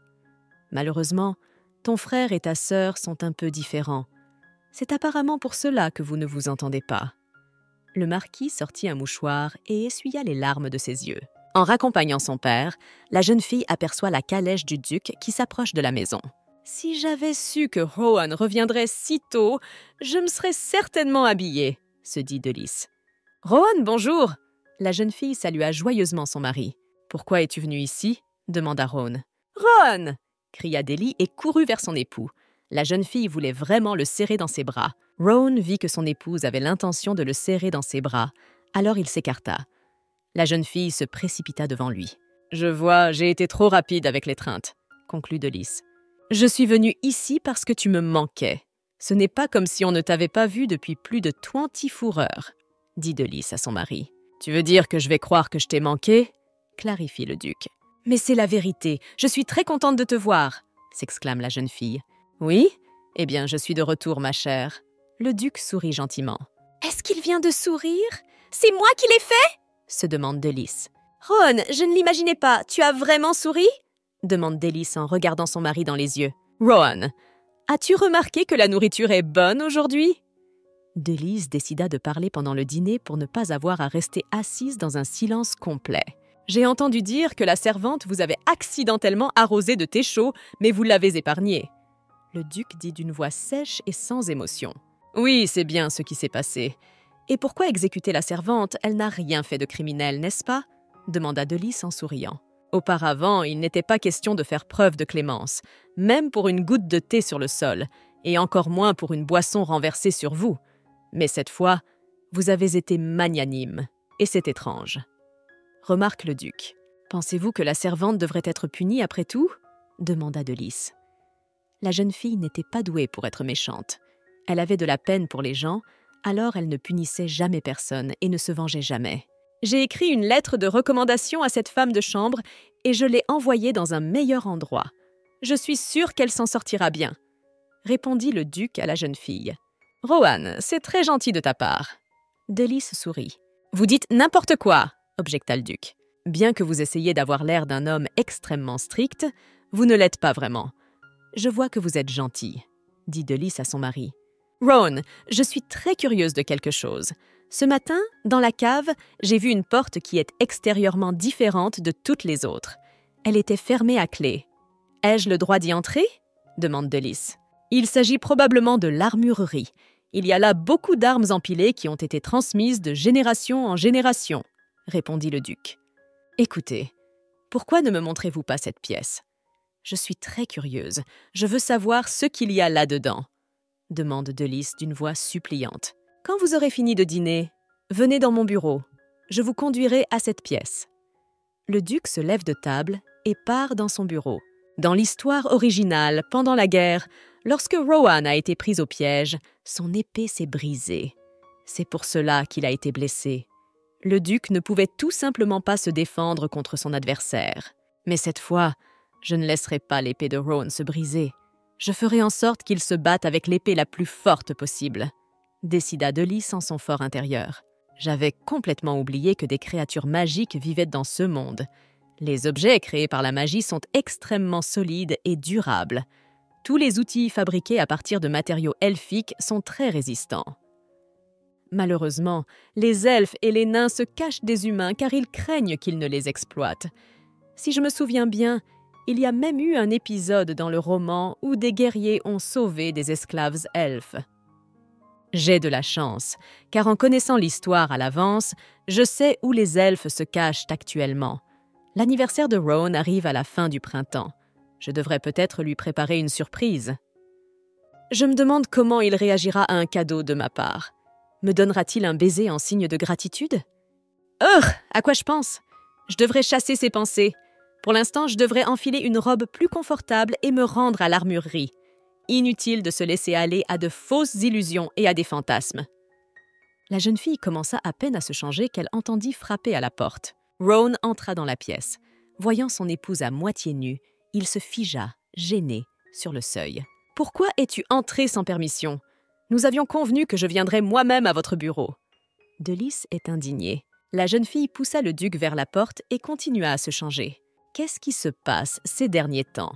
Malheureusement, ton frère et ta sœur sont un peu différents. C'est apparemment pour cela que vous ne vous entendez pas. » Le marquis sortit un mouchoir et essuya les larmes de ses yeux. En raccompagnant son père, la jeune fille aperçoit la calèche du duc qui s'approche de la maison. « Si j'avais su que Rohan reviendrait si tôt, je me serais certainement habillée, » se dit Delice. « Rohan, bonjour !» La jeune fille salua joyeusement son mari. « Pourquoi es-tu venu ici ?» demanda Rohan. « Rohan !» cria Dely et courut vers son époux. La jeune fille voulait vraiment le serrer dans ses bras. Rohan vit que son épouse avait l'intention de le serrer dans ses bras, alors il s'écarta. La jeune fille se précipita devant lui. « Je vois, j'ai été trop rapide avec l'étreinte, » conclut Delice. « Je suis venue ici parce que tu me manquais. Ce n'est pas comme si on ne t'avait pas vu depuis plus de 24 heures, » dit Delice à son mari. « Tu veux dire que je vais croire que je t'ai manqué ?» clarifie le duc. « Mais c'est la vérité, je suis très contente de te voir, » s'exclame la jeune fille. « Oui ? Eh bien, je suis de retour, ma chère. » Le duc sourit gentiment. « Est-ce qu'il vient de sourire ? C'est moi qui l'ai fait ?» se demande Delice. « Rohan, je ne l'imaginais pas, tu as vraiment souri ?» demande Delice en regardant son mari dans les yeux. « Rohan, as-tu remarqué que la nourriture est bonne aujourd'hui ?» Delice décida de parler pendant le dîner pour ne pas avoir à rester assise dans un silence complet. « J'ai entendu dire que la servante vous avait accidentellement arrosé de thé chaud, mais vous l'avez épargné. » Le duc dit d'une voix sèche et sans émotion. « Oui, c'est bien ce qui s'est passé. Et pourquoi exécuter la servante? Elle n'a rien fait de criminel, n'est-ce pas ?» demanda Delice en souriant. Auparavant, il n'était pas question de faire preuve de clémence, même pour une goutte de thé sur le sol, et encore moins pour une boisson renversée sur vous. Mais cette fois, vous avez été magnanime, et c'est étrange. Remarque le duc. « Pensez-vous que la servante devrait être punie après tout ?» demanda Delice. La jeune fille n'était pas douée pour être méchante. Elle avait de la peine pour les gens, alors elle ne punissait jamais personne et ne se vengeait jamais. « J'ai écrit une lettre de recommandation à cette femme de chambre et je l'ai envoyée dans un meilleur endroit. Je suis sûre qu'elle s'en sortira bien, » répondit le duc à la jeune fille. « Rohan, c'est très gentil de ta part. » Delice sourit. « Vous dites n'importe quoi !» objecta le duc. « Bien que vous essayiez d'avoir l'air d'un homme extrêmement strict, vous ne l'êtes pas vraiment. Je vois que vous êtes gentil, » dit Delice à son mari. « Rohan, je suis très curieuse de quelque chose. Ce matin, dans la cave, j'ai vu une porte qui est extérieurement différente de toutes les autres. Elle était fermée à clé. Ai-je le droit d'y entrer ?» demande Delice. « Il s'agit probablement de l'armurerie. Il y a là beaucoup d'armes empilées qui ont été transmises de génération en génération, » répondit le duc. « Écoutez, pourquoi ne me montrez-vous pas cette pièce ? Je suis très curieuse. Je veux savoir ce qu'il y a là-dedans, » demande Delice d'une voix suppliante. « Quand vous aurez fini de dîner, venez dans mon bureau. Je vous conduirai à cette pièce. » Le duc se lève de table et part dans son bureau. Dans l'histoire originale, pendant la guerre, lorsque Rohan a été pris au piège, son épée s'est brisée. C'est pour cela qu'il a été blessé. Le duc ne pouvait tout simplement pas se défendre contre son adversaire. Mais cette fois, je ne laisserai pas l'épée de Rohan se briser. Je ferai en sorte qu'il se batte avec l'épée la plus forte possible, décida Delice en son fort intérieur. J'avais complètement oublié que des créatures magiques vivaient dans ce monde. Les objets créés par la magie sont extrêmement solides et durables. Tous les outils fabriqués à partir de matériaux elfiques sont très résistants. Malheureusement, les elfes et les nains se cachent des humains car ils craignent qu'ils ne les exploitent. Si je me souviens bien, il y a même eu un épisode dans le roman où des guerriers ont sauvé des esclaves elfes. J'ai de la chance, car en connaissant l'histoire à l'avance, je sais où les elfes se cachent actuellement. L'anniversaire de Rohan arrive à la fin du printemps. Je devrais peut-être lui préparer une surprise. Je me demande comment il réagira à un cadeau de ma part. Me donnera-t-il un baiser en signe de gratitude? À quoi je pense? Je devrais chasser ces pensées. Pour l'instant, je devrais enfiler une robe plus confortable et me rendre à l'armurerie. Inutile de se laisser aller à de fausses illusions et à des fantasmes. La jeune fille commença à peine à se changer qu'elle entendit frapper à la porte. Rohan entra dans la pièce. Voyant son épouse à moitié nue, il se figea, gêné, sur le seuil. « Pourquoi es-tu entrée sans permission? Nous avions convenu que je viendrais moi-même à votre bureau. » Delice est indignée. La jeune fille poussa le duc vers la porte et continua à se changer. Qu'est-ce qui se passe ces derniers temps?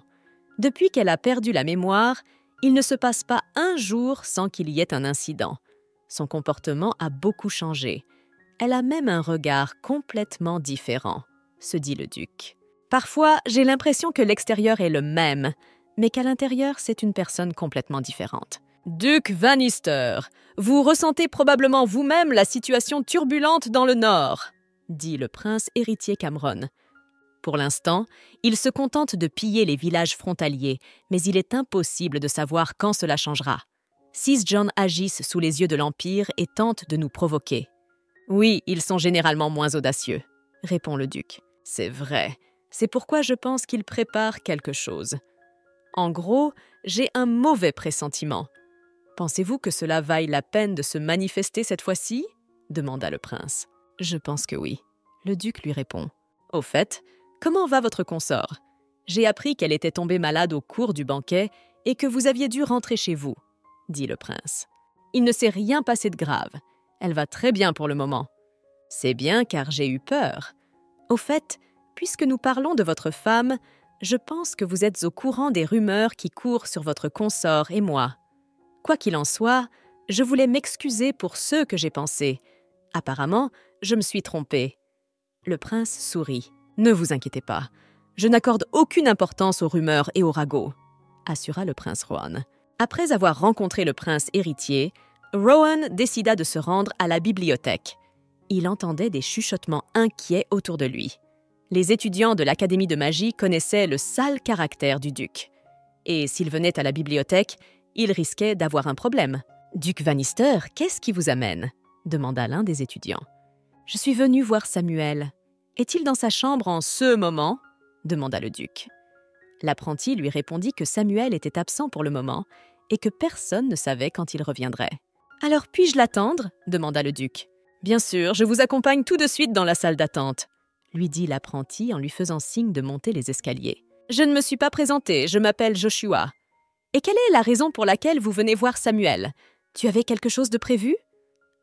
Depuis qu'elle a perdu la mémoire, Il ne se passe pas un jour sans qu'il y ait un incident. Son comportement a beaucoup changé. Elle a même un regard complètement différent, se dit le duc. Parfois, j'ai l'impression que l'extérieur est le même, mais qu'à l'intérieur, c'est une personne complètement différente. Duc Bannister, vous ressentez probablement vous-même la situation turbulente dans le Nord, dit le prince héritier Cameron. Pour l'instant, il se contente de piller les villages frontaliers, mais il est impossible de savoir quand cela changera. Six John agissent sous les yeux de l'Empire et tentent de nous provoquer. Oui, ils sont généralement moins audacieux, répond le duc. C'est vrai, c'est pourquoi je pense qu'ils préparent quelque chose. En gros, j'ai un mauvais pressentiment. Pensez-vous que cela vaille la peine de se manifester cette fois-ci ? Demanda le prince. Je pense que oui. Le duc lui répond. Au fait, comment va votre consort ? J'ai appris qu'elle était tombée malade au cours du banquet et que vous aviez dû rentrer chez vous, dit le prince. Il ne s'est rien passé de grave. Elle va très bien pour le moment. C'est bien car j'ai eu peur. Au fait, puisque nous parlons de votre femme, je pense que vous êtes au courant des rumeurs qui courent sur votre consort et moi. Quoi qu'il en soit, je voulais m'excuser pour ce que j'ai pensé. Apparemment, je me suis trompée. Le prince sourit. Ne vous inquiétez pas. Je n'accorde aucune importance aux rumeurs et aux ragots, assura le prince Rohan. Après avoir rencontré le prince héritier, Rohan décida de se rendre à la bibliothèque. Il entendait des chuchotements inquiets autour de lui. Les étudiants de l'Académie de magie connaissaient le sale caractère du duc. Et s'il venait à la bibliothèque, il risquait d'avoir un problème. « Duc Bannister, qu'est-ce qui vous amène ?» demanda l'un des étudiants. « Je suis venu voir Samuel. Est-il dans sa chambre en ce moment ?» demanda le duc. L'apprenti lui répondit que Samuel était absent pour le moment et que personne ne savait quand il reviendrait. « Alors puis-je l'attendre ?» demanda le duc. « Bien sûr, je vous accompagne tout de suite dans la salle d'attente », lui dit l'apprenti en lui faisant signe de monter les escaliers. « Je ne me suis pas présenté, je m'appelle Joshua. »« Et quelle est la raison pour laquelle vous venez voir Samuel ? Tu avais quelque chose de prévu ?»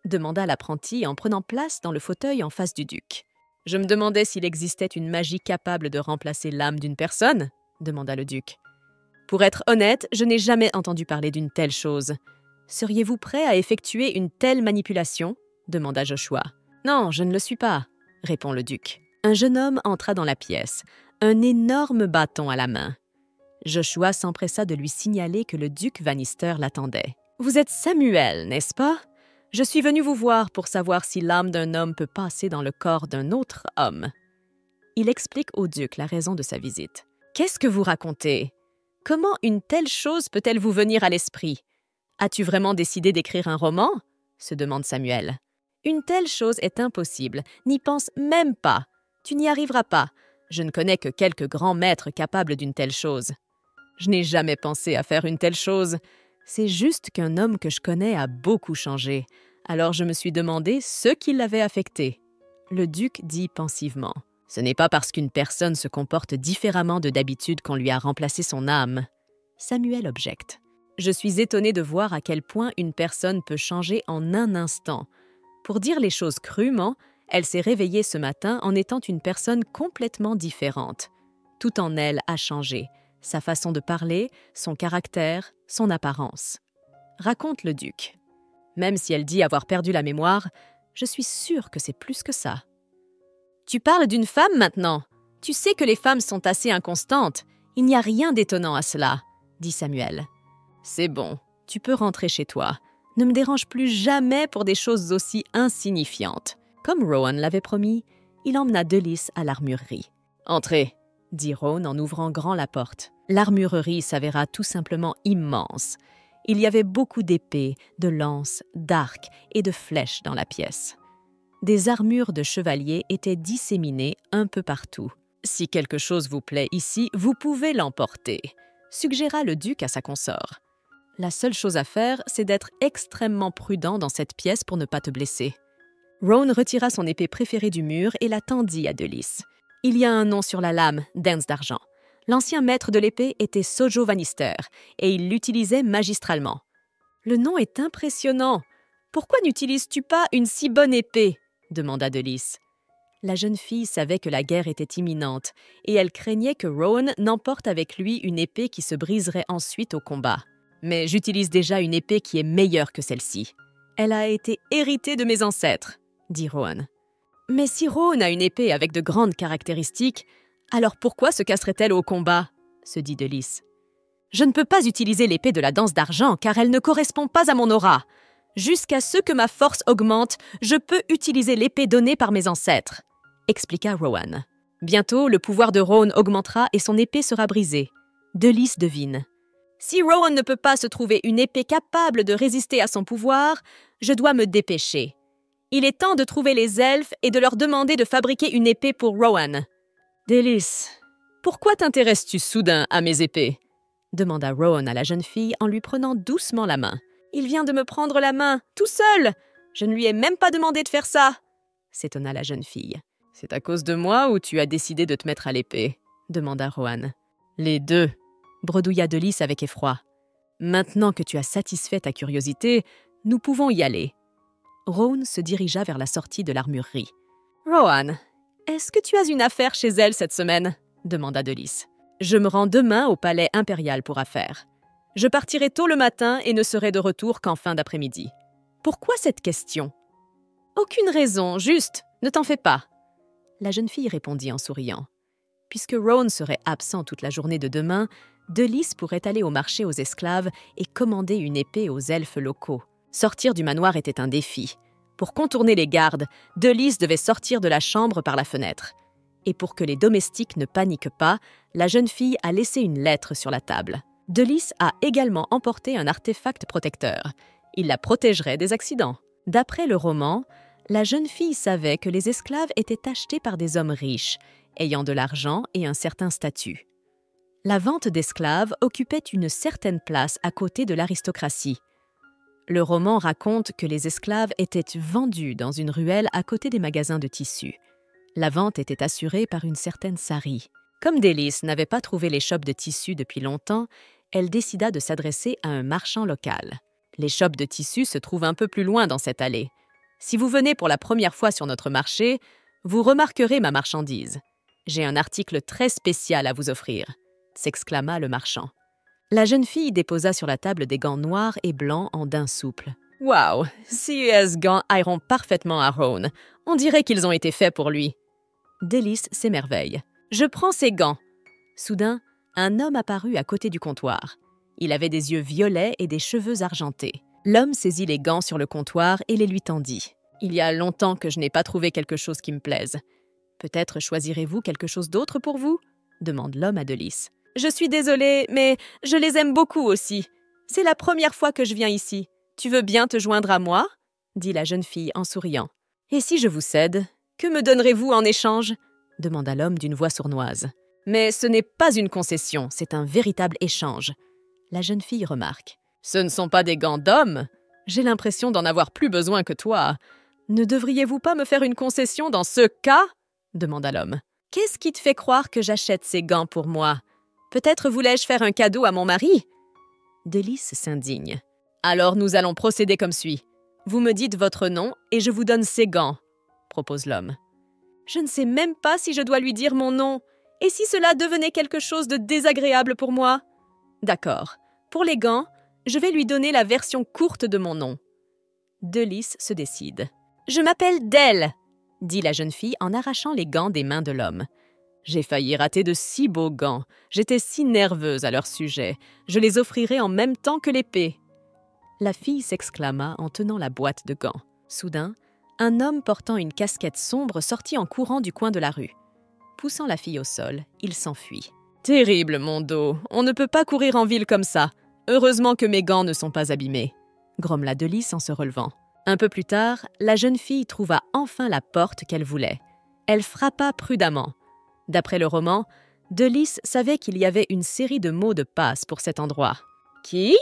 demanda l'apprenti en prenant place dans le fauteuil en face du duc. « Je me demandais s'il existait une magie capable de remplacer l'âme d'une personne ?» demanda le duc. « Pour être honnête, je n'ai jamais entendu parler d'une telle chose. Seriez-vous prêt à effectuer une telle manipulation ?» demanda Joshua. « Non, je ne le suis pas, » répond le duc. Un jeune homme entra dans la pièce, un énorme bâton à la main. Joshua s'empressa de lui signaler que le duc Bannister l'attendait. « Vous êtes Samuel, n'est-ce pas ? Je suis venu vous voir pour savoir si l'âme d'un homme peut passer dans le corps d'un autre homme. » Il explique au duc la raison de sa visite. « Qu'est-ce que vous racontez ? Comment une telle chose peut-elle vous venir à l'esprit ? As-tu vraiment décidé d'écrire un roman ? » se demande Samuel. « Une telle chose est impossible, n'y pense même pas. Tu n'y arriveras pas. Je ne connais que quelques grands maîtres capables d'une telle chose. » Je n'ai jamais pensé à faire une telle chose. C'est juste qu'un homme que je connais a beaucoup changé. Alors je me suis demandé ce qui l'avait affecté. Le duc dit pensivement. Ce n'est pas parce qu'une personne se comporte différemment de d'habitude qu'on lui a remplacé son âme. Samuel objecte. Je suis étonné de voir à quel point une personne peut changer en un instant. Pour dire les choses crûment, elle s'est réveillée ce matin en étant une personne complètement différente. Tout en elle a changé. Sa façon de parler, son caractère, son apparence. Raconte le duc. Même si elle dit avoir perdu la mémoire, je suis sûre que c'est plus que ça. Tu parles d'une femme maintenant. Tu sais que les femmes sont assez inconstantes. Il n'y a rien d'étonnant à cela, dit Samuel. C'est bon, tu peux rentrer chez toi. Ne me dérange plus jamais pour des choses aussi insignifiantes. Comme Rohan l'avait promis, il emmena Delice à l'armurerie. Entrez, dit Rohan en ouvrant grand la porte. L'armurerie s'avéra tout simplement immense. Il y avait beaucoup d'épées, de lances, d'arcs et de flèches dans la pièce. Des armures de chevaliers étaient disséminées un peu partout. « Si quelque chose vous plaît ici, vous pouvez l'emporter », suggéra le duc à sa consort. « La seule chose à faire, c'est d'être extrêmement prudent dans cette pièce pour ne pas te blesser. » Rohan retira son épée préférée du mur et la tendit à Delice. Il y a un nom sur la lame, Dance d'argent. L'ancien maître de l'épée était Sojo Bannister, et il l'utilisait magistralement. Le nom est impressionnant. Pourquoi n'utilises-tu pas une si bonne épée ? demanda Delice. La jeune fille savait que la guerre était imminente, et elle craignait que Rohan n'emporte avec lui une épée qui se briserait ensuite au combat. Mais j'utilise déjà une épée qui est meilleure que celle-ci. Elle a été héritée de mes ancêtres, dit Rowan. Mais si Rowan a une épée avec de grandes caractéristiques, alors pourquoi se casserait-elle au combat, se dit Delys. Je ne peux pas utiliser l'épée de la danse d'argent car elle ne correspond pas à mon aura. Jusqu'à ce que ma force augmente, je peux utiliser l'épée donnée par mes ancêtres, expliqua Rowan. Bientôt, le pouvoir de Rowan augmentera et son épée sera brisée. Delys devine. Si Rowan ne peut pas se trouver une épée capable de résister à son pouvoir, je dois me dépêcher. Il est temps de trouver les elfes et de leur demander de fabriquer une épée pour Rowan. Delys, pourquoi t'intéresses-tu soudain à mes épées ? Demanda Rowan à la jeune fille en lui prenant doucement la main. Il vient de me prendre la main, tout seul. Je ne lui ai même pas demandé de faire ça, s'étonna la jeune fille. C'est à cause de moi ou tu as décidé de te mettre à l'épée ? Demanda Rowan. Les deux, bredouilla Delys avec effroi. Maintenant que tu as satisfait ta curiosité, nous pouvons y aller. Rowan se dirigea vers la sortie de l'armurerie. Rowan, est-ce que tu as une affaire chez elle cette semaine ? Demanda Delys. Je me rends demain au palais impérial pour affaires. Je partirai tôt le matin et ne serai de retour qu'en fin d'après-midi. Pourquoi cette question ? Aucune raison, juste, ne t'en fais pas. La jeune fille répondit en souriant. Puisque Rowan serait absent toute la journée de demain, Delys pourrait aller au marché aux esclaves et commander une épée aux elfes locaux. Sortir du manoir était un défi. Pour contourner les gardes, Delys devait sortir de la chambre par la fenêtre. Et pour que les domestiques ne paniquent pas, la jeune fille a laissé une lettre sur la table. Delys a également emporté un artefact protecteur. Il la protégerait des accidents. D'après le roman, la jeune fille savait que les esclaves étaient achetés par des hommes riches, ayant de l'argent et un certain statut. La vente d'esclaves occupait une certaine place à côté de l'aristocratie. Le roman raconte que les esclaves étaient vendus dans une ruelle à côté des magasins de tissus. La vente était assurée par une certaine Sari. Comme Delys n'avait pas trouvé les shops de tissus depuis longtemps, elle décida de s'adresser à un marchand local. Les shops de tissus se trouvent un peu plus loin dans cette allée. Si vous venez pour la première fois sur notre marché, vous remarquerez ma marchandise. J'ai un article très spécial à vous offrir, s'exclama le marchand. La jeune fille déposa sur la table des gants noirs et blancs en daim souple. « Wow, ces gants iront parfaitement à Rowan. On dirait qu'ils ont été faits pour lui. » Delys s'émerveille. « Je prends ces gants. » Soudain, un homme apparut à côté du comptoir. Il avait des yeux violets et des cheveux argentés. L'homme saisit les gants sur le comptoir et les lui tendit. « Il y a longtemps que je n'ai pas trouvé quelque chose qui me plaise. Peut-être choisirez-vous quelque chose d'autre pour vous ?» demande l'homme à Delys. « Je suis désolée, mais je les aime beaucoup aussi. C'est la première fois que je viens ici. Tu veux bien te joindre à moi ?» dit la jeune fille en souriant. « Et si je vous cède, que me donnerez-vous en échange ?» demanda l'homme d'une voix sournoise. « Mais ce n'est pas une concession, c'est un véritable échange. » La jeune fille remarque. « Ce ne sont pas des gants d'homme. J'ai l'impression d'en avoir plus besoin que toi. Ne devriez-vous pas me faire une concession dans ce cas ?» demanda l'homme. « Qu'est-ce qui te fait croire que j'achète ces gants pour moi ? Peut-être voulais-je faire un cadeau à mon mari ?» Delys s'indigne. « Alors nous allons procéder comme suit. Vous me dites votre nom et je vous donne ces gants, » propose l'homme. « Je ne sais même pas si je dois lui dire mon nom. Et si cela devenait quelque chose de désagréable pour moi ? D'accord. Pour les gants, je vais lui donner la version courte de mon nom. » Delys se décide. « Je m'appelle Dell, » dit la jeune fille en arrachant les gants des mains de l'homme. « J'ai failli rater de si beaux gants. J'étais si nerveuse à leur sujet. Je les offrirai en même temps que l'épée. » La fille s'exclama en tenant la boîte de gants. Soudain, un homme portant une casquette sombre sortit en courant du coin de la rue. Poussant la fille au sol, il s'enfuit. « Terrible, mon dos. On ne peut pas courir en ville comme ça. Heureusement que mes gants ne sont pas abîmés. » grommela Delys en se relevant. Un peu plus tard, la jeune fille trouva enfin la porte qu'elle voulait. Elle frappa prudemment. D'après le roman, Delys savait qu'il y avait une série de mots de passe pour cet endroit. « Qui ?»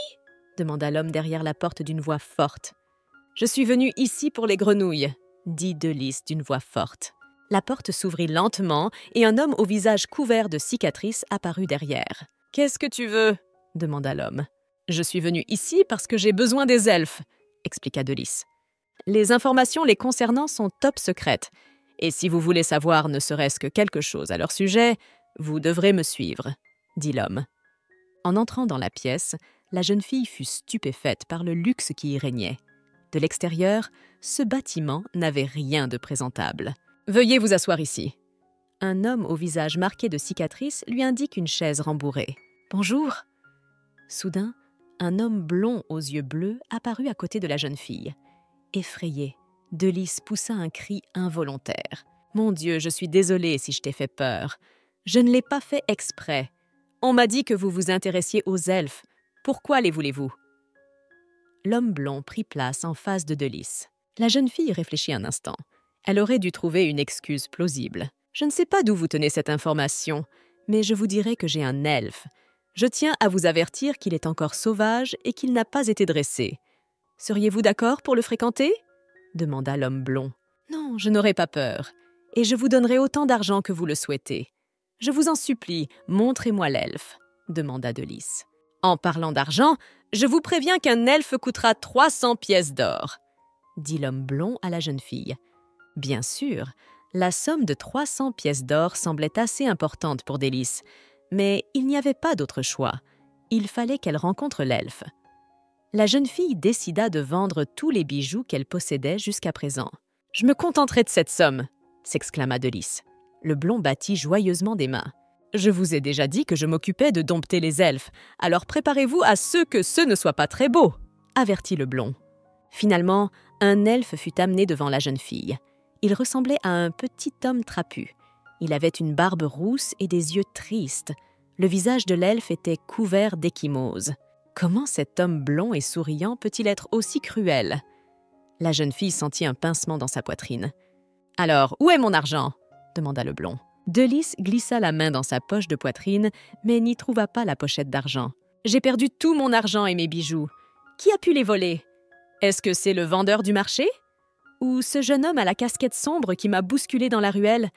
demanda l'homme derrière la porte d'une voix forte. « Je suis venu ici pour les grenouilles, » dit Delys d'une voix forte. La porte s'ouvrit lentement et un homme au visage couvert de cicatrices apparut derrière. « Qu'est-ce que tu veux ?» demanda l'homme. « Je suis venu ici parce que j'ai besoin des elfes, » expliqua Delys. « Les informations les concernant sont top secrètes, et si vous voulez savoir ne serait-ce que quelque chose à leur sujet, vous devrez me suivre, » dit l'homme. En entrant dans la pièce, La jeune fille fut stupéfaite par le luxe qui y régnait. De l'extérieur, ce bâtiment n'avait rien de présentable. « Veuillez vous asseoir ici. » Un homme au visage marqué de cicatrices lui indique une chaise rembourrée. « Bonjour. » Soudain, un homme blond aux yeux bleus apparut à côté de la jeune fille. Effrayée, Delys poussa un cri involontaire. « Mon Dieu, je suis désolée si je t'ai fait peur. Je ne l'ai pas fait exprès. On m'a dit que vous vous intéressiez aux elfes. Pourquoi les voulez-vous » L'homme blond prit place en face de Delys. La jeune fille réfléchit un instant. Elle aurait dû trouver une excuse plausible. « Je ne sais pas d'où vous tenez cette information, mais je vous dirai que j'ai un elfe. Je tiens à vous avertir qu'il est encore sauvage et qu'il n'a pas été dressé. Seriez-vous d'accord pour le fréquenter ?» demanda l'homme blond. « Non, je n'aurai pas peur, et je vous donnerai autant d'argent que vous le souhaitez. Je vous en supplie, montrez-moi l'elfe, » demanda Delys. « En parlant d'argent, je vous préviens qu'un elfe coûtera 300 pièces d'or, » dit l'homme blond à la jeune fille. Bien sûr, la somme de 300 pièces d'or semblait assez importante pour Delys, mais il n'y avait pas d'autre choix. Il fallait qu'elle rencontre l'elfe. La jeune fille décida de vendre tous les bijoux qu'elle possédait jusqu'à présent. « Je me contenterai de cette somme !» s'exclama Delys. Le blond battit joyeusement des mains. « Je vous ai déjà dit que je m'occupais de dompter les elfes, alors préparez-vous à ce que ce ne soit pas très beau !» avertit le blond. Finalement, un elfe fut amené devant la jeune fille. Il ressemblait à un petit homme trapu. Il avait une barbe rousse et des yeux tristes. Le visage de l'elfe était couvert d'ecchymoses. Comment cet homme blond et souriant peut-il être aussi cruel? La jeune fille sentit un pincement dans sa poitrine. « Alors, où est mon argent ?» demanda le blond. Delys glissa la main dans sa poche de poitrine, mais n'y trouva pas la pochette d'argent. « J'ai perdu tout mon argent et mes bijoux. Qui a pu les voler? Est-ce que c'est le vendeur du marché? Ou ce jeune homme à la casquette sombre qui m'a bousculé dans la ruelle?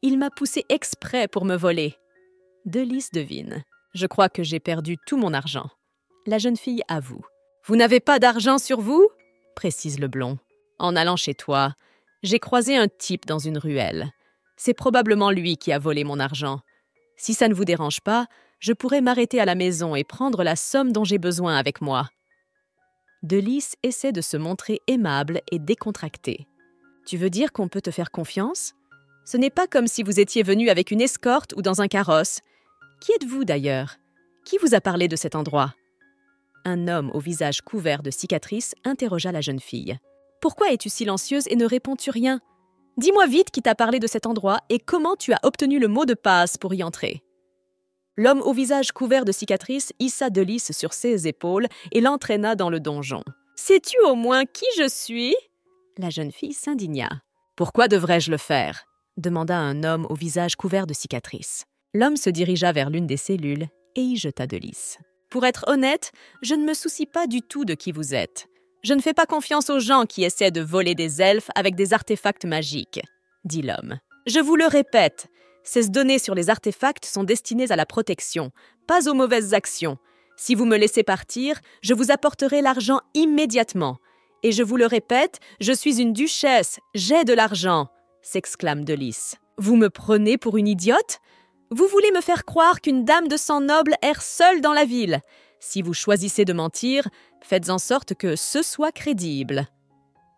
Il m'a poussé exprès pour me voler. » Delys devine. « Je crois que j'ai perdu tout mon argent. » La jeune fille avoue. « Vous n'avez pas d'argent sur vous ?» précise le blond. « En allant chez toi, j'ai croisé un type dans une ruelle. C'est probablement lui qui a volé mon argent. Si ça ne vous dérange pas, je pourrais m'arrêter à la maison et prendre la somme dont j'ai besoin avec moi. » Delys essaie de se montrer aimable et décontracté. « Tu veux dire qu'on peut te faire confiance? Ce n'est pas comme si vous étiez venu avec une escorte ou dans un carrosse. Qui êtes-vous d'ailleurs? Qui vous a parlé de cet endroit ?» Un homme au visage couvert de cicatrices interrogea la jeune fille. « Pourquoi es-tu silencieuse et ne réponds-tu rien? Dis-moi vite qui t'a parlé de cet endroit et comment tu as obtenu le mot de passe pour y entrer. » L'homme au visage couvert de cicatrices hissa Delys sur ses épaules et l'entraîna dans le donjon. « Sais-tu au moins qui je suis ?» La jeune fille s'indigna. « Pourquoi devrais-je le faire ?» demanda un homme au visage couvert de cicatrices. L'homme se dirigea vers l'une des cellules et y jeta Delys. « Pour être honnête, je ne me soucie pas du tout de qui vous êtes. Je ne fais pas confiance aux gens qui essaient de voler des elfes avec des artefacts magiques, » dit l'homme. « Je vous le répète, ces données sur les artefacts sont destinées à la protection, pas aux mauvaises actions. Si vous me laissez partir, je vous apporterai l'argent immédiatement. Et je vous le répète, je suis une duchesse, j'ai de l'argent, » s'exclame Delys. « Vous me prenez pour une idiote? Vous voulez me faire croire qu'une dame de sang noble erre seule dans la ville. Si vous choisissez de mentir, faites en sorte que ce soit crédible. »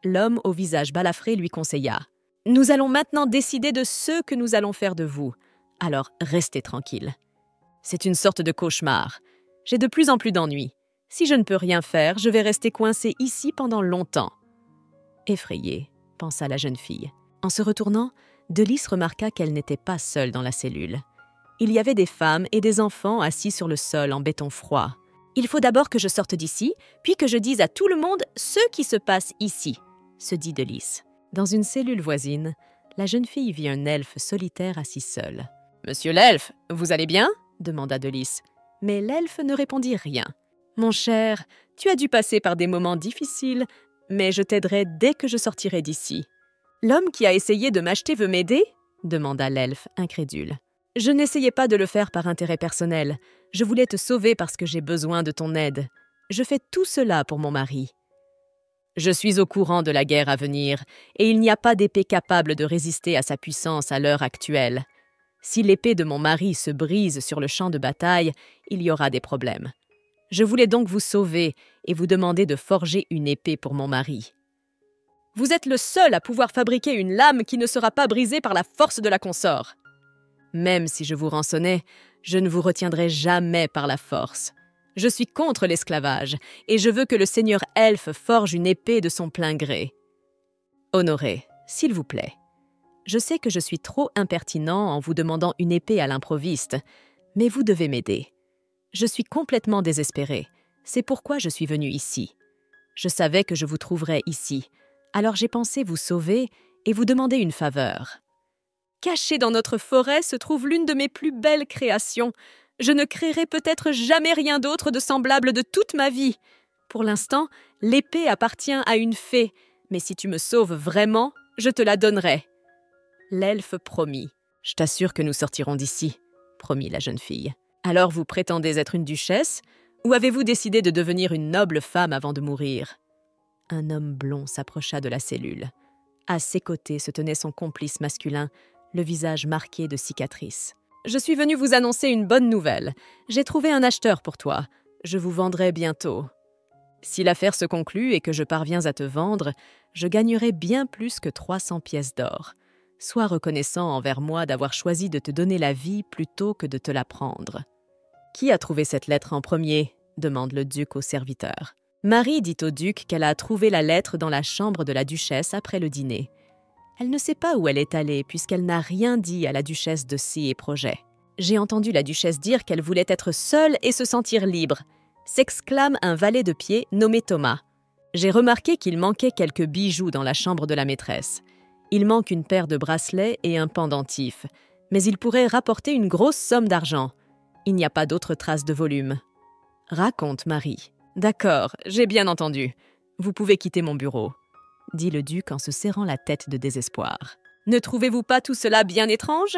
L'homme au visage balafré lui conseilla. « Nous allons maintenant décider de ce que nous allons faire de vous. Alors restez tranquille. C'est une sorte de cauchemar. J'ai de plus en plus d'ennuis. Si je ne peux rien faire, je vais rester coincée ici pendant longtemps. » Effrayée, pensa la jeune fille. En se retournant, Delys remarqua qu'elle n'était pas seule dans la cellule. Il y avait des femmes et des enfants assis sur le sol en béton froid. « Il faut d'abord que je sorte d'ici, puis que je dise à tout le monde ce qui se passe ici, » se dit Delys. Dans une cellule voisine, la jeune fille vit un elfe solitaire assis seul. « Monsieur l'elfe, vous allez bien ?» demanda Delys. Mais l'elfe ne répondit rien. « Mon cher, tu as dû passer par des moments difficiles, mais je t'aiderai dès que je sortirai d'ici. »« L'homme qui a essayé de m'acheter veut m'aider ?» demanda l'elfe, incrédule. « Je n'essayais pas de le faire par intérêt personnel. Je voulais te sauver parce que j'ai besoin de ton aide. Je fais tout cela pour mon mari. » « Je suis au courant de la guerre à venir, et il n'y a pas d'épée capable de résister à sa puissance à l'heure actuelle. Si l'épée de mon mari se brise sur le champ de bataille, il y aura des problèmes. Je voulais donc vous sauver et vous demander de forger une épée pour mon mari. Vous êtes le seul à pouvoir fabriquer une lame qui ne sera pas brisée par la force de la consort. Même si je vous rançonnais, je ne vous retiendrai jamais par la force. Je suis contre l'esclavage, et je veux que le seigneur elfe forge une épée de son plein gré. Honoré, s'il vous plaît. Je sais que je suis trop impertinent en vous demandant une épée à l'improviste, mais vous devez m'aider. Je suis complètement désespéré. C'est pourquoi je suis venu ici. Je savais que je vous trouverais ici, alors j'ai pensé vous sauver et vous demander une faveur. Cachée dans notre forêt se trouve l'une de mes plus belles créations. Je ne créerai peut-être jamais rien d'autre de semblable de toute ma vie. Pour l'instant, l'épée appartient à une fée, mais si tu me sauves vraiment, je te la donnerai. L'elfe promit. Je t'assure que nous sortirons d'ici, promit la jeune fille. Alors vous prétendez être une duchesse, ou avez-vous décidé de devenir une noble femme avant de mourir? Un homme blond s'approcha de la cellule. À ses côtés se tenait son complice masculin, le visage marqué de cicatrices. « Je suis venu vous annoncer une bonne nouvelle. J'ai trouvé un acheteur pour toi. Je vous vendrai bientôt. Si l'affaire se conclut et que je parviens à te vendre, je gagnerai bien plus que 300 pièces d'or. Sois reconnaissant envers moi d'avoir choisi de te donner la vie plutôt que de te la prendre. » « Qui a trouvé cette lettre en premier ?» demande le duc au serviteur. Marie dit au duc qu'elle a trouvé la lettre dans la chambre de la duchesse après le dîner. Elle ne sait pas où elle est allée puisqu'elle n'a rien dit à la duchesse de Si et Projet. « J'ai entendu la duchesse dire qu'elle voulait être seule et se sentir libre », s'exclame un valet de pied nommé Thomas. « J'ai remarqué qu'il manquait quelques bijoux dans la chambre de la maîtresse. Il manque une paire de bracelets et un pendentif, mais il pourrait rapporter une grosse somme d'argent. Il n'y a pas d'autres traces de volume. » « Raconte, Marie. »« D'accord, j'ai bien entendu. Vous pouvez quitter mon bureau, » dit le duc en se serrant la tête de désespoir. « Ne trouvez-vous pas tout cela bien étrange ?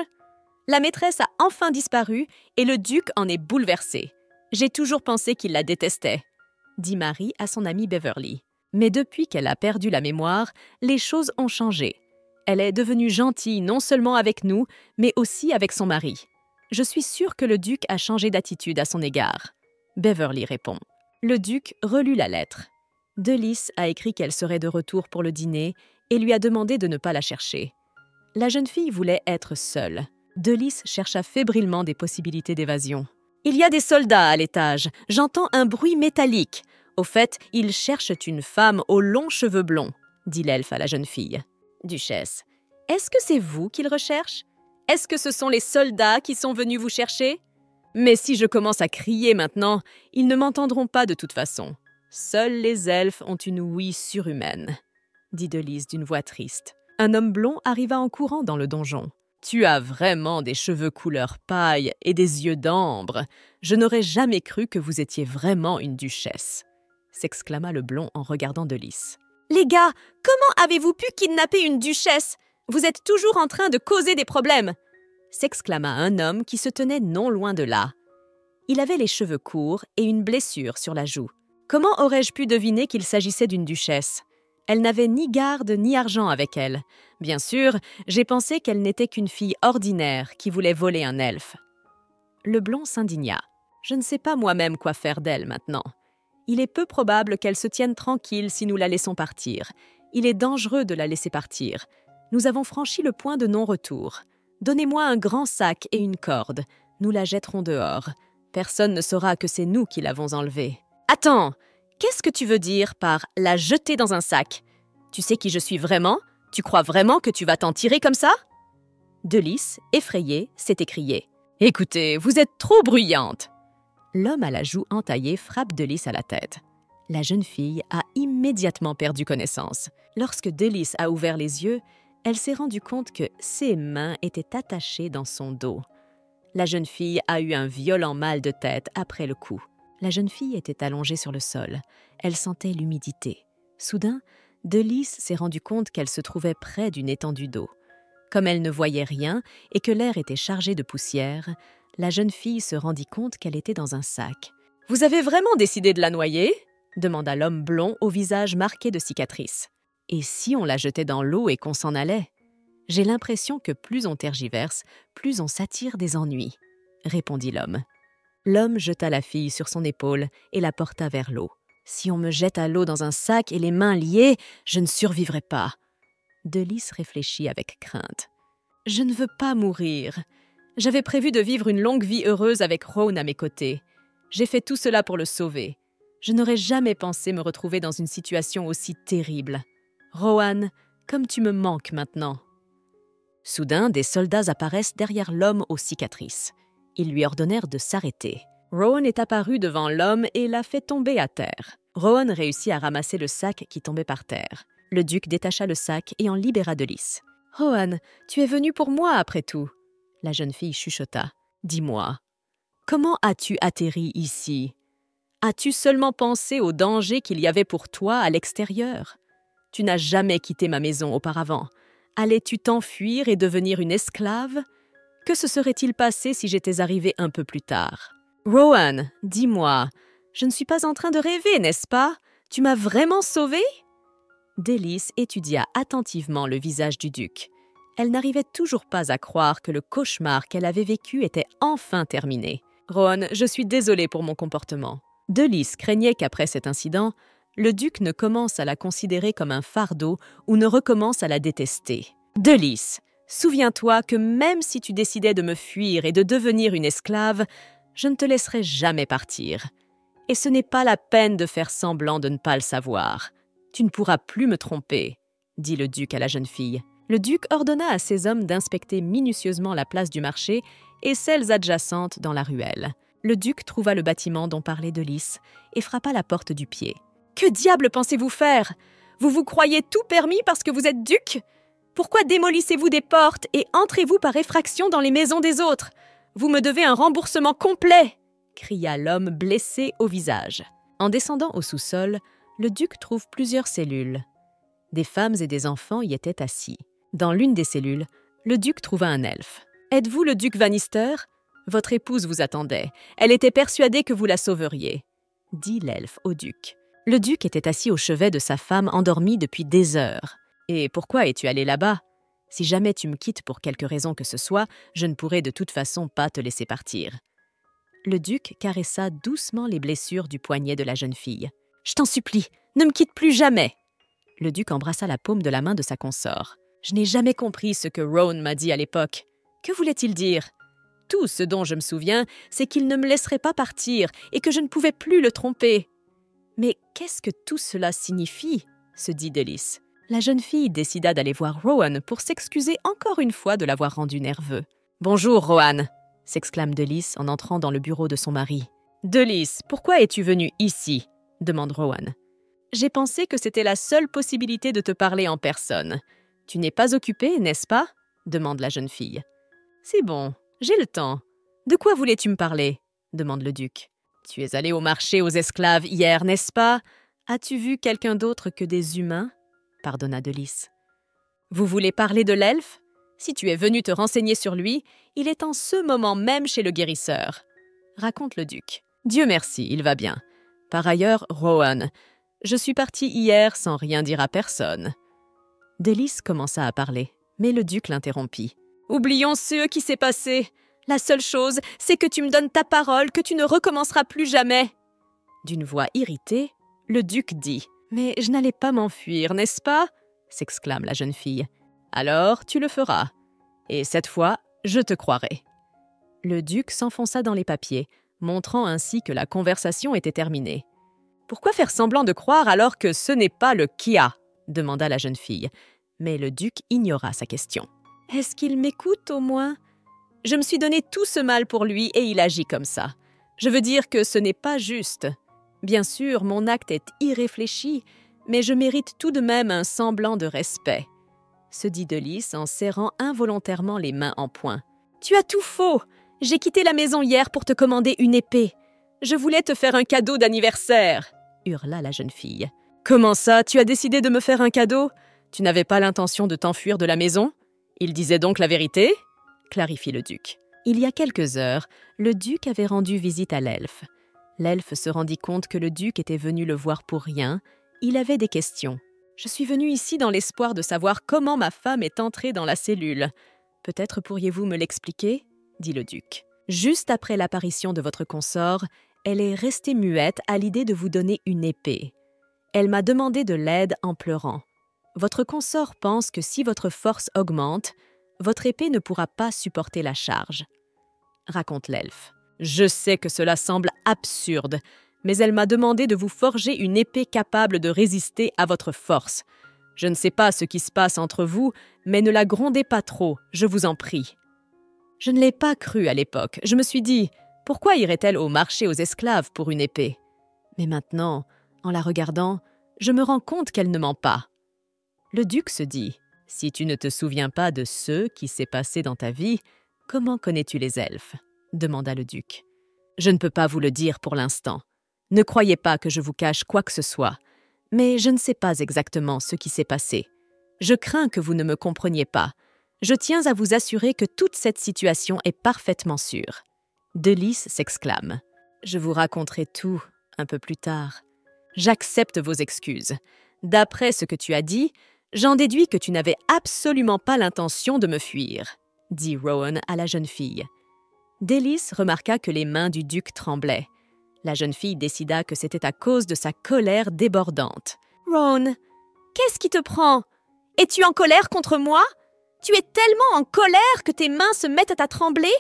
La maîtresse a enfin disparu et le duc en est bouleversé. J'ai toujours pensé qu'il la détestait, » dit Marie à son amie Beverly. Mais depuis qu'elle a perdu la mémoire, les choses ont changé. Elle est devenue gentille non seulement avec nous, mais aussi avec son mari. Je suis sûre que le duc a changé d'attitude à son égard. Beverly répond. Le duc relut la lettre. Delis a écrit qu'elle serait de retour pour le dîner et lui a demandé de ne pas la chercher. La jeune fille voulait être seule. Delis chercha fébrilement des possibilités d'évasion. « Il y a des soldats à l'étage. J'entends un bruit métallique. Au fait, ils cherchent une femme aux longs cheveux blonds, » dit l'elfe à la jeune fille. « Duchesse, est-ce que c'est vous qu'ils recherchent? Est-ce que ce sont les soldats qui sont venus vous chercher? Mais si je commence à crier maintenant, ils ne m'entendront pas de toute façon. Seuls les elfes ont une ouïe surhumaine, » dit Delis d'une voix triste. Un homme blond arriva en courant dans le donjon. « Tu as vraiment des cheveux couleur paille et des yeux d'ambre. Je n'aurais jamais cru que vous étiez vraiment une duchesse, » s'exclama le blond en regardant Delis. « Les gars, comment avez-vous pu kidnapper une duchesse? Vous êtes toujours en train de causer des problèmes !» s'exclama un homme qui se tenait non loin de là. Il avait les cheveux courts et une blessure sur la joue. Comment aurais-je pu deviner qu'il s'agissait d'une duchesse? Elle n'avait ni garde ni argent avec elle. Bien sûr, j'ai pensé qu'elle n'était qu'une fille ordinaire qui voulait voler un elfe. Le blond s'indigna. Je ne sais pas moi-même quoi faire d'elle maintenant. Il est peu probable qu'elle se tienne tranquille si nous la laissons partir. Il est dangereux de la laisser partir. Nous avons franchi le point de non-retour. Donnez-moi un grand sac et une corde. Nous la jetterons dehors. Personne ne saura que c'est nous qui l'avons enlevée. « Attends, qu'est-ce que tu veux dire par « la jeter dans un sac » ? Tu sais qui je suis vraiment ? Tu crois vraiment que tu vas t'en tirer comme ça ? » Delis, effrayé, s'est écrié. « Écoutez, vous êtes trop bruyante !» L'homme à la joue entaillée frappe Delis à la tête. La jeune fille a immédiatement perdu connaissance. Lorsque Delis a ouvert les yeux, elle s'est rendue compte que ses mains étaient attachées dans son dos. La jeune fille a eu un violent mal de tête après le coup. La jeune fille était allongée sur le sol. Elle sentait l'humidité. Soudain, Delis s'est rendue compte qu'elle se trouvait près d'une étendue d'eau. Comme elle ne voyait rien et que l'air était chargé de poussière, la jeune fille se rendit compte qu'elle était dans un sac. « Vous avez vraiment décidé de la noyer ?» demanda l'homme blond au visage marqué de cicatrices. « Et si on la jetait dans l'eau et qu'on s'en allait ? J'ai l'impression que plus on tergiverse, plus on s'attire des ennuis, » répondit l'homme. L'homme jeta la fille sur son épaule et la porta vers l'eau. « Si on me jette à l'eau dans un sac et les mains liées, je ne survivrai pas. » De Lys réfléchit avec crainte. « Je ne veux pas mourir. J'avais prévu de vivre une longue vie heureuse avec Rowan à mes côtés. J'ai fait tout cela pour le sauver. Je n'aurais jamais pensé me retrouver dans une situation aussi terrible. Rowan, comme tu me manques maintenant. » Soudain, des soldats apparaissent derrière l'homme aux cicatrices. Ils lui ordonnèrent de s'arrêter. Rowan est apparu devant l'homme et l'a fait tomber à terre. Rowan réussit à ramasser le sac qui tombait par terre. Le duc détacha le sac et en libéra de Lys. « Rowan, tu es venu pour moi après tout. » La jeune fille chuchota. « Dis-moi, comment as-tu atterri ici? As-tu seulement pensé au danger qu'il y avait pour toi à l'extérieur? Tu n'as jamais quitté ma maison auparavant. Allais-tu t'enfuir et devenir une esclave? Que se serait-il passé si j'étais arrivée un peu plus tard? Rowan, dis-moi, je ne suis pas en train de rêver, n'est-ce pas? Tu m'as vraiment sauvée? » Lys étudia attentivement le visage du duc. Elle n'arrivait toujours pas à croire que le cauchemar qu'elle avait vécu était enfin terminé. « Rowan, je suis désolée pour mon comportement. » Lys craignait qu'après cet incident, le duc ne commence à la considérer comme un fardeau ou ne recommence à la détester. « Lys, souviens-toi que même si tu décidais de me fuir et de devenir une esclave, je ne te laisserai jamais partir. Et ce n'est pas la peine de faire semblant de ne pas le savoir. Tu ne pourras plus me tromper, » dit le duc à la jeune fille. Le duc ordonna à ses hommes d'inspecter minutieusement la place du marché et celles adjacentes dans la ruelle. Le duc trouva le bâtiment dont parlait Lys et frappa la porte du pied. « Que diable pensez-vous faire? Vous vous croyez tout permis parce que vous êtes duc? Pourquoi démolissez-vous des portes et entrez-vous par effraction dans les maisons des autres? Vous me devez un remboursement complet !» cria l'homme blessé au visage. En descendant au sous-sol, le duc trouve plusieurs cellules. Des femmes et des enfants y étaient assis. Dans l'une des cellules, le duc trouva un elfe. « Êtes-vous le duc Vannister? Votre épouse vous attendait. Elle était persuadée que vous la sauveriez, » dit l'elfe au duc. Le duc était assis au chevet de sa femme endormie depuis des heures. « Et pourquoi es-tu allé là-bas? Si jamais tu me quittes pour quelque raison que ce soit, je ne pourrai de toute façon pas te laisser partir. » Le duc caressa doucement les blessures du poignet de la jeune fille. « Je t'en supplie, ne me quitte plus jamais !» Le duc embrassa la paume de la main de sa consort. « Je n'ai jamais compris ce que Rowan m'a dit à l'époque. Que voulait-il dire? Tout ce dont je me souviens, c'est qu'il ne me laisserait pas partir et que je ne pouvais plus le tromper. » « Mais qu'est-ce que tout cela signifie ?» se dit Lys. La jeune fille décida d'aller voir Rowan pour s'excuser encore une fois de l'avoir rendu nerveux. « Bonjour, Rowan !» s'exclame Lys en entrant dans le bureau de son mari. « Lys, pourquoi es-tu venu ici ?» demande Rowan. « J'ai pensé que c'était la seule possibilité de te parler en personne. Tu n'es pas occupée, n'est-ce pas ?» demande la jeune fille. « C'est bon, j'ai le temps. De quoi voulais-tu me parler ?» demande le duc. « Tu es allé au marché aux esclaves hier, n'est-ce pas? As-tu vu quelqu'un d'autre que des humains ?» pardonna Lys. « Vous voulez parler de l'elfe? Si tu es venu te renseigner sur lui, il est en ce moment même chez le guérisseur. » raconte le duc. « Dieu merci, il va bien. Par ailleurs, Rowan, je suis parti hier sans rien dire à personne. » Lys commença à parler, mais le duc l'interrompit. « Oublions ce qui s'est passé. La seule chose, c'est que tu me donnes ta parole que tu ne recommenceras plus jamais. » D'une voix irritée, le duc dit « Mais je n'allais pas m'enfuir, n'est-ce pas ?» s'exclame la jeune fille. « Alors, tu le feras. Et cette fois, je te croirai. » Le duc s'enfonça dans les papiers, montrant ainsi que la conversation était terminée. « Pourquoi faire semblant de croire alors que ce n'est pas le Kia ?» demanda la jeune fille. Mais le duc ignora sa question. « Est-ce qu'il m'écoute au moins ? Je me suis donné tout ce mal pour lui et il agit comme ça. Je veux dire que ce n'est pas juste. Bien sûr, mon acte est irréfléchi, mais je mérite tout de même un semblant de respect. » se dit Lys en serrant involontairement les mains en poing. « Tu as tout faux! J'ai quitté la maison hier pour te commander une épée. Je voulais te faire un cadeau d'anniversaire !» hurla la jeune fille. « Comment ça, tu as décidé de me faire un cadeau? Tu n'avais pas l'intention de t'enfuir de la maison? Il disait donc la vérité ?» clarifie le duc. Il y a quelques heures, le duc avait rendu visite à l'elfe. L'elfe se rendit compte que le duc était venu le voir pour rien. Il avait des questions. « Je suis venu ici dans l'espoir de savoir comment ma femme est entrée dans la cellule. Peut-être pourriez-vous me l'expliquer ?» dit le duc. Juste après l'apparition de votre consort, elle est restée muette à l'idée de vous donner une épée. Elle m'a demandé de l'aide en pleurant. Votre consort pense que si votre force augmente, votre épée ne pourra pas supporter la charge. Raconte l'elfe. Je sais que cela semble absurde, mais elle m'a demandé de vous forger une épée capable de résister à votre force. Je ne sais pas ce qui se passe entre vous, mais ne la grondez pas trop, je vous en prie. Je ne l'ai pas cru à l'époque. Je me suis dit, pourquoi irait-elle au marché aux esclaves pour une épée? Mais maintenant, en la regardant, je me rends compte qu'elle ne ment pas. Le duc se dit, si tu ne te souviens pas de ce qui s'est passé dans ta vie, comment connais-tu les elfes? Demanda le duc. Je ne peux pas vous le dire pour l'instant. Ne croyez pas que je vous cache quoi que ce soit. Mais je ne sais pas exactement ce qui s'est passé. Je crains que vous ne me compreniez pas. Je tiens à vous assurer que toute cette situation est parfaitement sûre. De Lys s'exclame. Je vous raconterai tout un peu plus tard. J'accepte vos excuses. D'après ce que tu as dit, j'en déduis que tu n'avais absolument pas l'intention de me fuir, dit Rowan à la jeune fille. Délys remarqua que les mains du duc tremblaient. La jeune fille décida que c'était à cause de sa colère débordante. « Rowan, qu'est-ce qui te prend? Es-tu en colère contre moi? Tu es tellement en colère que tes mains se mettent à trembler?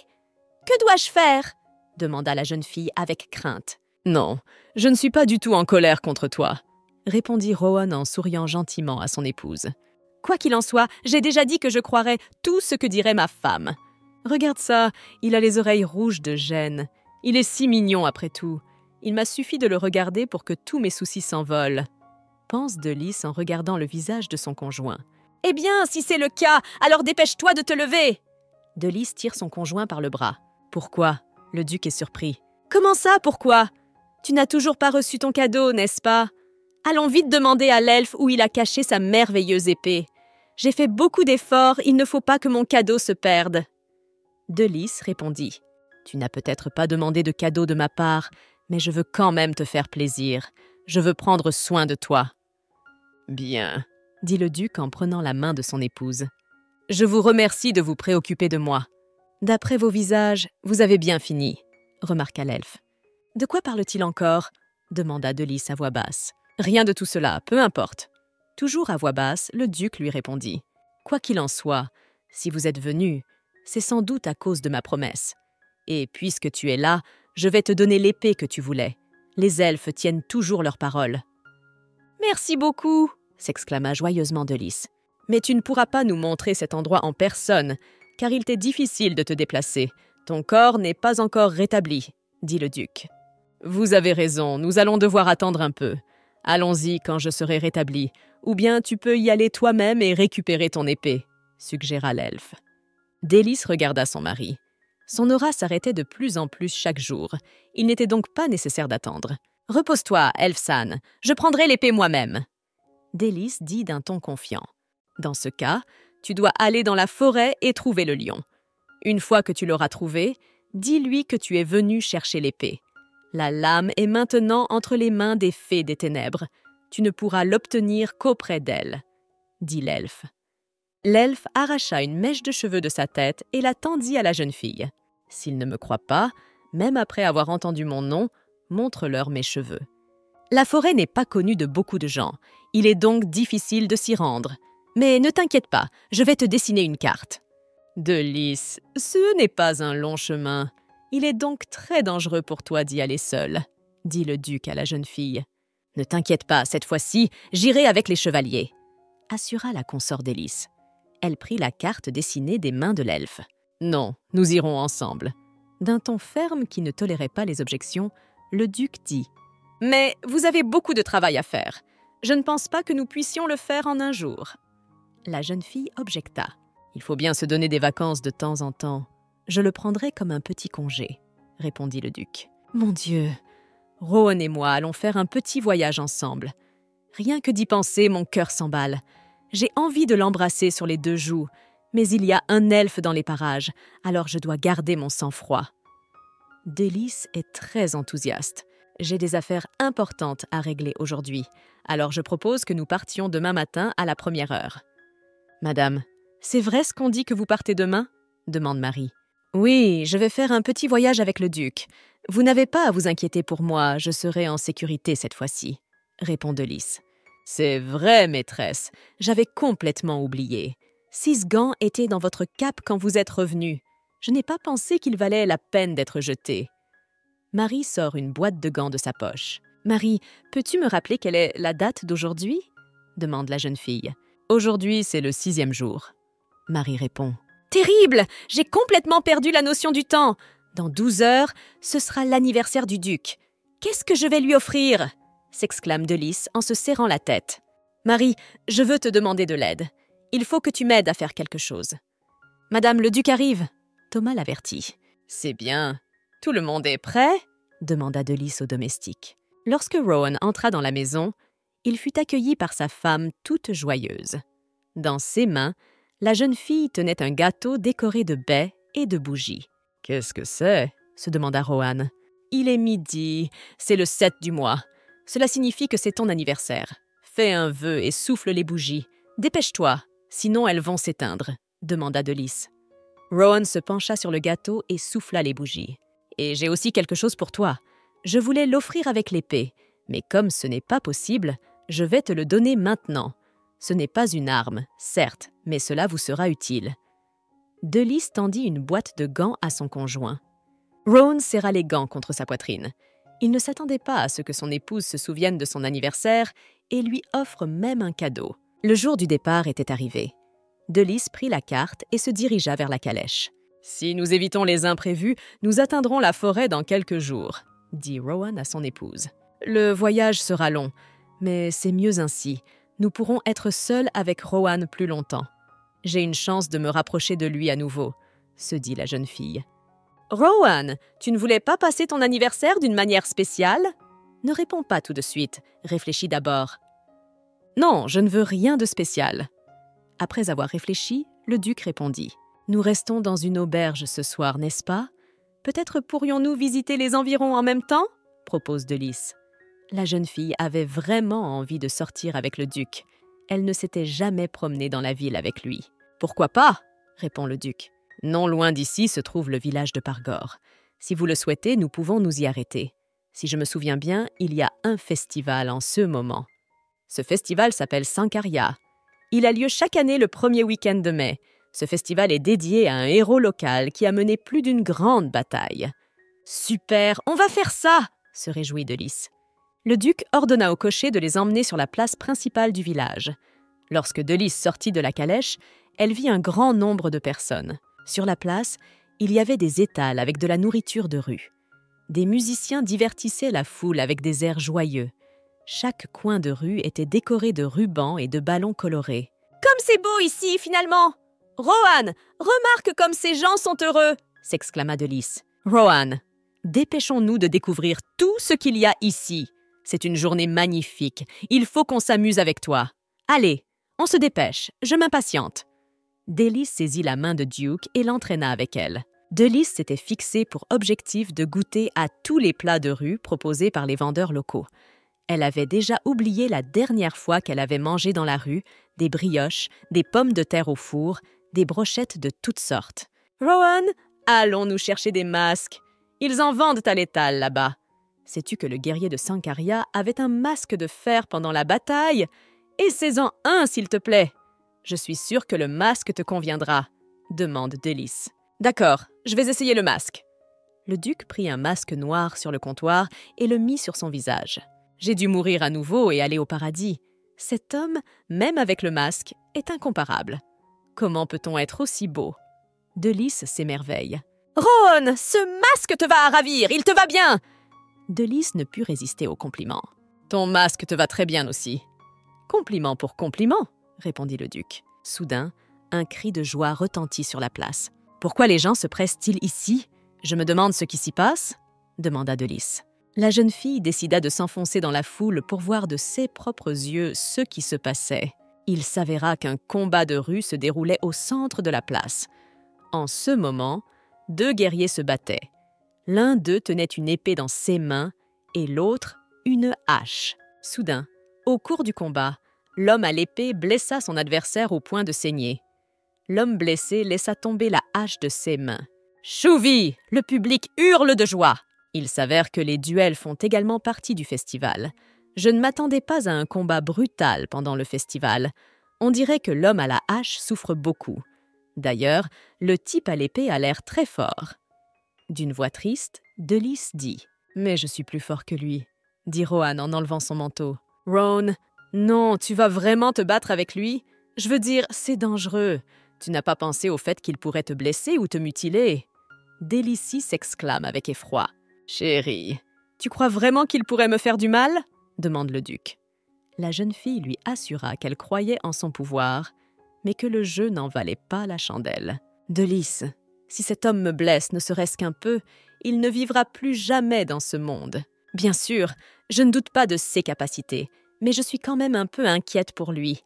Que dois-je faire ?» demanda la jeune fille avec crainte. « Non, je ne suis pas du tout en colère contre toi, » répondit Rowan en souriant gentiment à son épouse. « Quoi qu'il en soit, j'ai déjà dit que je croirais tout ce que dirait ma femme. Regarde ça, il a les oreilles rouges de gêne. Il est si mignon après tout. Il m'a suffi de le regarder pour que tous mes soucis s'envolent. » pense de Lys en regardant le visage de son conjoint. « Eh bien, si c'est le cas, alors dépêche-toi de te lever !» De Lys tire son conjoint par le bras. « Pourquoi ?» Le duc est surpris. « Comment ça, pourquoi ? Tu n'as toujours pas reçu ton cadeau, n'est-ce pas ? Allons vite demander à l'elfe où il a caché sa merveilleuse épée. J'ai fait beaucoup d'efforts, il ne faut pas que mon cadeau se perde. » De Lys répondit. « Tu n'as peut-être pas demandé de cadeau de ma part, mais je veux quand même te faire plaisir. Je veux prendre soin de toi. »« Bien, » dit le duc en prenant la main de son épouse. « Je vous remercie de vous préoccuper de moi. D'après vos visages, vous avez bien fini, » remarqua l'elfe. « De quoi parle-t-il encore » demanda de Lys à voix basse. « Rien de tout cela, peu importe. » Toujours à voix basse, le duc lui répondit. « Quoi qu'il en soit, si vous êtes venu, c'est sans doute à cause de ma promesse. Et puisque tu es là, je vais te donner l'épée que tu voulais. Les elfes tiennent toujours leur parole. »« Merci beaucoup !» s'exclama joyeusement de Lys. « Mais tu ne pourras pas nous montrer cet endroit en personne, car il t'est difficile de te déplacer. Ton corps n'est pas encore rétabli, » dit le duc. « Vous avez raison, nous allons devoir attendre un peu. Allons-y quand je serai rétabli, ou bien tu peux y aller toi-même et récupérer ton épée, » suggéra l'elfe. Délys regarda son mari. Son aura s'arrêtait de plus en plus chaque jour. Il n'était donc pas nécessaire d'attendre. « Repose-toi, Elfsan, je prendrai l'épée moi-même. » Délys dit d'un ton confiant. « Dans ce cas, tu dois aller dans la forêt et trouver le lion. Une fois que tu l'auras trouvé, dis-lui que tu es venu chercher l'épée. La lame est maintenant entre les mains des fées des ténèbres. Tu ne pourras l'obtenir qu'auprès d'elles, » dit l'elfe. L'elfe arracha une mèche de cheveux de sa tête et la tendit à la jeune fille. « S'ils ne me croient pas, même après avoir entendu mon nom, montre-leur mes cheveux. » La forêt n'est pas connue de beaucoup de gens. Il est donc difficile de s'y rendre. Mais ne t'inquiète pas, je vais te dessiner une carte. « De Lys, ce n'est pas un long chemin. Il est donc très dangereux pour toi d'y aller seule, » dit le duc à la jeune fille. « Ne t'inquiète pas, cette fois-ci, j'irai avec les chevaliers, » assura la consort d'Élys. Elle prit la carte dessinée des mains de l'elfe. « Non, nous irons ensemble. » D'un ton ferme qui ne tolérait pas les objections, le duc dit « Mais vous avez beaucoup de travail à faire. Je ne pense pas que nous puissions le faire en un jour. » La jeune fille objecta. « Il faut bien se donner des vacances de temps en temps. Je le prendrai comme un petit congé, » répondit le duc. « Mon Dieu, Rowan et moi allons faire un petit voyage ensemble. Rien que d'y penser, mon cœur s'emballe. J'ai envie de l'embrasser sur les 2 joues, mais il y a un elfe dans les parages, alors je dois garder mon sang-froid. » Délys est très enthousiaste. « J'ai des affaires importantes à régler aujourd'hui, alors je propose que nous partions demain matin à la 1re heure. »« Madame, c'est vrai ce qu'on dit que vous partez demain ?» demande Marie. « Oui, je vais faire un petit voyage avec le duc. Vous n'avez pas à vous inquiéter pour moi, je serai en sécurité cette fois-ci, répond de Lys. C'est vrai, maîtresse, j'avais complètement oublié. 6 gants étaient dans votre cape quand vous êtes revenu. Je n'ai pas pensé qu'il valait la peine d'être jeté. Marie sort une boîte de gants de sa poche. Marie, peux-tu me rappeler quelle est la date d'aujourd'hui? Demande la jeune fille. Aujourd'hui, c'est le 6e jour. Marie répond. Terrible! J'ai complètement perdu la notion du temps. Dans 12 heures, ce sera l'anniversaire du duc. Qu'est-ce que je vais lui offrir? S'exclame de Lys en se serrant la tête. Marie, je veux te demander de l'aide. Il faut que tu m'aides à faire quelque chose. Madame, le duc arrive. Thomas l'avertit. C'est bien. Tout le monde est prêt? Demanda de Lys au domestique. Lorsque Rowan entra dans la maison, il fut accueilli par sa femme toute joyeuse. Dans ses mains, la jeune fille tenait un gâteau décoré de baies et de bougies. « Qu'est-ce que c'est » se demanda Rowan. « Il est midi, c'est le 7 du mois. Cela signifie que c'est ton anniversaire. Fais un vœu et souffle les bougies. Dépêche-toi, sinon elles vont s'éteindre, » demanda de Lys. Rowan se pencha sur le gâteau et souffla les bougies. « Et j'ai aussi quelque chose pour toi. Je voulais l'offrir avec l'épée, mais comme ce n'est pas possible, je vais te le donner maintenant. Ce n'est pas une arme, certes, mais cela vous sera utile. » De Lys tendit une boîte de gants à son conjoint. Rowan serra les gants contre sa poitrine. Il ne s'attendait pas à ce que son épouse se souvienne de son anniversaire et lui offre même un cadeau. Le jour du départ était arrivé. De Lys prit la carte et se dirigea vers la calèche. « Si nous évitons les imprévus, nous atteindrons la forêt dans quelques jours, » dit Rowan à son épouse. « Le voyage sera long, mais c'est mieux ainsi. Nous pourrons être seuls avec Rowan plus longtemps. J'ai une chance de me rapprocher de lui à nouveau, » se dit la jeune fille. « Rowan, tu ne voulais pas passer ton anniversaire d'une manière spéciale? Ne réponds pas tout de suite, réfléchis d'abord. »« Non, je ne veux rien de spécial. » Après avoir réfléchi, le duc répondit. « Nous restons dans une auberge ce soir, n'est-ce pas? Peut-être pourrions-nous visiter les environs en même temps ?» propose de Lys. La jeune fille avait vraiment envie de sortir avec le duc. Elle ne s'était jamais promenée dans la ville avec lui. « Pourquoi pas ?» répond le duc. « Non loin d'ici se trouve le village de Pargor. Si vous le souhaitez, nous pouvons nous y arrêter. Si je me souviens bien, il y a un festival en ce moment. Ce festival s'appelle Sankaria. Il a lieu chaque année le premier week-end de mai. Ce festival est dédié à un héros local qui a mené plus d'une grande bataille. »« Super, on va faire ça !» se réjouit de Lys. Le duc ordonna au cocher de les emmener sur la place principale du village. Lorsque de Lys sortit de la calèche, elle vit un grand nombre de personnes. Sur la place, il y avait des étals avec de la nourriture de rue. Des musiciens divertissaient la foule avec des airs joyeux. Chaque coin de rue était décoré de rubans et de ballons colorés. « Comme c'est beau ici, finalement! Rowan, remarque comme ces gens sont heureux !» s'exclama de Lys. « Rowan, dépêchons-nous de découvrir tout ce qu'il y a ici. C'est une journée magnifique. Il faut qu'on s'amuse avec toi. Allez, on se dépêche, je m'impatiente. » De Lys saisit la main de Duke et l'entraîna avec elle. De Lys s'était fixé pour objectif de goûter à tous les plats de rue proposés par les vendeurs locaux. Elle avait déjà oublié la dernière fois qu'elle avait mangé dans la rue des brioches, des pommes de terre au four, des brochettes de toutes sortes. « Rowan, allons nous chercher des masques. Ils en vendent à l'étal là-bas. Sais-tu que le guerrier de Sankaria avait un masque de fer pendant la bataille? Essaie-en un, s'il te plaît. Je suis sûre que le masque te conviendra, » demande de Lys. « D'accord, je vais essayer le masque. » Le duc prit un masque noir sur le comptoir et le mit sur son visage. J'ai dû mourir à nouveau et aller au paradis. Cet homme, même avec le masque, est incomparable. Comment peut-on être aussi beau? De Lys s'émerveille. « Rowan, ce masque te va à ravir, il te va bien !» De Lys ne put résister au compliment. « Ton masque te va très bien aussi. »« Compliment pour compliment, » répondit le duc. Soudain, un cri de joie retentit sur la place. « Pourquoi les gens se pressent-ils ici? Je me demande ce qui s'y passe ?» demanda de Lys. La jeune fille décida de s'enfoncer dans la foule pour voir de ses propres yeux ce qui se passait. Il s'avéra qu'un combat de rue se déroulait au centre de la place. En ce moment, 2 guerriers se battaient. L'un d'eux tenait une épée dans ses mains et l'autre une hache. Soudain, au cours du combat, l'homme à l'épée blessa son adversaire au point de saigner. L'homme blessé laissa tomber la hache de ses mains. Chouvi! Le public hurle de joie. Il s'avère que les duels font également partie du festival. Je ne m'attendais pas à un combat brutal pendant le festival. On dirait que l'homme à la hache souffre beaucoup. D'ailleurs, le type à l'épée a l'air très fort. D'une voix triste, Delis dit « Mais je suis plus fort que lui », dit Rohan en enlevant son manteau. « Rowan, non, tu vas vraiment te battre avec lui? Je veux dire, c'est dangereux. Tu n'as pas pensé au fait qu'il pourrait te blesser ou te mutiler ?» Délicie s'exclame avec effroi. « Chérie, tu crois vraiment qu'il pourrait me faire du mal ?» demande le duc. La jeune fille lui assura qu'elle croyait en son pouvoir, mais que le jeu n'en valait pas la chandelle. « Delis, si cet homme me blesse ne serait-ce qu'un peu, il ne vivra plus jamais dans ce monde. Bien sûr, je ne doute pas de ses capacités, mais je suis quand même un peu inquiète pour lui.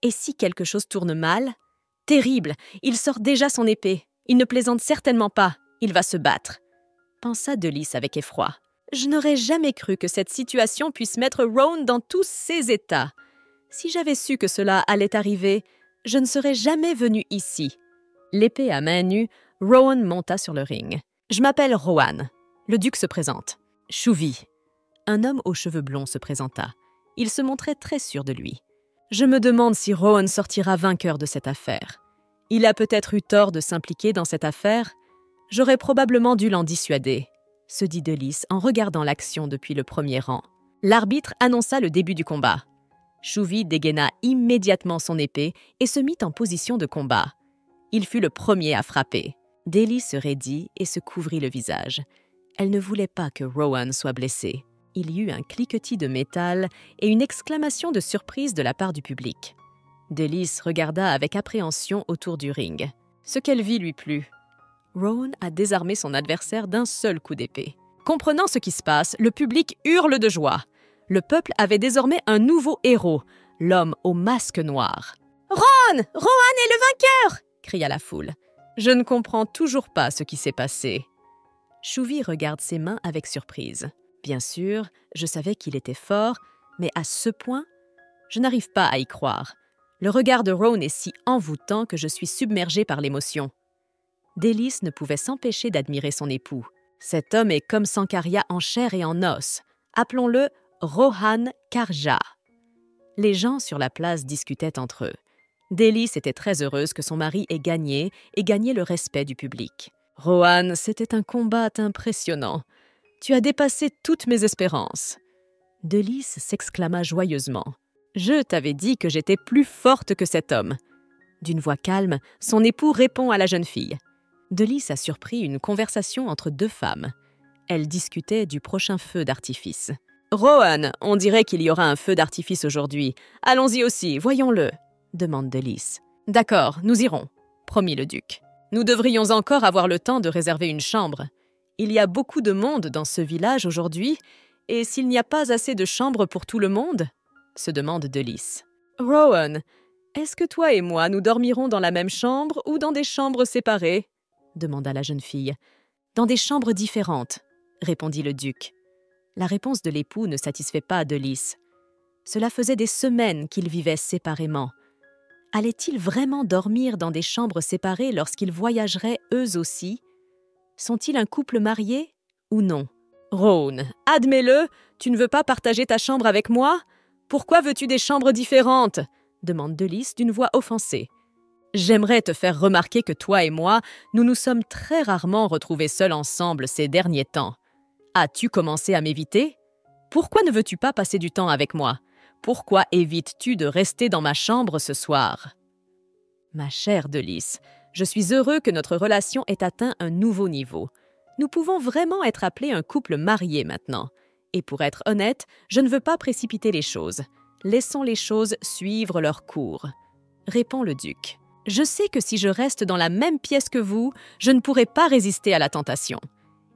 Et si quelque chose tourne mal? Terrible, il sort déjà son épée. Il ne plaisante certainement pas, il va se battre. » pensa Delis avec effroi. Je n'aurais jamais cru que cette situation puisse mettre Rowan dans tous ses états. Si j'avais su que cela allait arriver, je ne serais jamais venue ici. L'épée à main nue, Rowan monta sur le ring. « Je m'appelle Rohan. » Le duc se présente. « Chouvi. » Un homme aux cheveux blonds se présenta. Il se montrait très sûr de lui. « Je me demande si Rohan sortira vainqueur de cette affaire. Il a peut-être eu tort de s'impliquer dans cette affaire. J'aurais probablement dû l'en dissuader. » se dit Delis en regardant l'action depuis le premier rang. L'arbitre annonça le début du combat. Chouvi dégaina immédiatement son épée et se mit en position de combat. Il fut le premier à frapper. Delis se raidit et se couvrit le visage. Elle ne voulait pas que Rowan soit blessé. Il y eut un cliquetis de métal et une exclamation de surprise de la part du public. Delis regarda avec appréhension autour du ring. Ce qu'elle vit lui plut. Rowan a désarmé son adversaire d'un seul coup d'épée. Comprenant ce qui se passe, le public hurle de joie. Le peuple avait désormais un nouveau héros, l'homme au masque noir. « Rowan! Rowan est le vainqueur !» cria la foule. Je ne comprends toujours pas ce qui s'est passé. Chouvi regarde ses mains avec surprise. Bien sûr, je savais qu'il était fort, mais à ce point, je n'arrive pas à y croire. Le regard de Rowan est si envoûtant que je suis submergée par l'émotion. Delis ne pouvait s'empêcher d'admirer son époux. Cet homme est comme Sankaria en chair et en os. Appelons-le Rohan Karja. Les gens sur la place discutaient entre eux. Delis était très heureuse que son mari ait gagné et gagné le respect du public. « Rohan, c'était un combat impressionnant. Tu as dépassé toutes mes espérances. » Delis s'exclama joyeusement. « Je t'avais dit que j'étais plus forte que cet homme. » D'une voix calme, son époux répond à la jeune fille. Delis a surpris une conversation entre deux femmes. Elles discutaient du prochain feu d'artifice. « Rohan, on dirait qu'il y aura un feu d'artifice aujourd'hui. Allons-y aussi, voyons-le, » demande Delis. « D'accord, nous irons, » promit le duc. « Nous devrions encore avoir le temps de réserver une chambre. Il y a beaucoup de monde dans ce village aujourd'hui, et s'il n'y a pas assez de chambres pour tout le monde ?» se demande Delis. « Rohan, est-ce que toi et moi nous dormirons dans la même chambre ou dans des chambres séparées ?» demanda la jeune fille. « Dans des chambres différentes, » répondit le duc. La réponse de l'époux ne satisfait pas Delis. Cela faisait des semaines qu'ils vivaient séparément. Allaient-ils vraiment dormir dans des chambres séparées lorsqu'ils voyageraient eux aussi? Sont-ils un couple marié ou non? « Rowan, admets-le, tu ne veux pas partager ta chambre avec moi? Pourquoi veux-tu des chambres différentes ?» demande Delis d'une voix offensée. « J'aimerais te faire remarquer que toi et moi, nous nous sommes très rarement retrouvés seuls ensemble ces derniers temps. As-tu commencé à m'éviter? Pourquoi ne veux-tu pas passer du temps avec moi? Pourquoi évites-tu de rester dans ma chambre ce soir? » Ma chère Delis, je suis heureux que notre relation ait atteint un nouveau niveau. Nous pouvons vraiment être appelés un couple marié maintenant. Et pour être honnête, je ne veux pas précipiter les choses. Laissons les choses suivre leur cours, répond le duc. Je sais que si je reste dans la même pièce que vous, je ne pourrai pas résister à la tentation.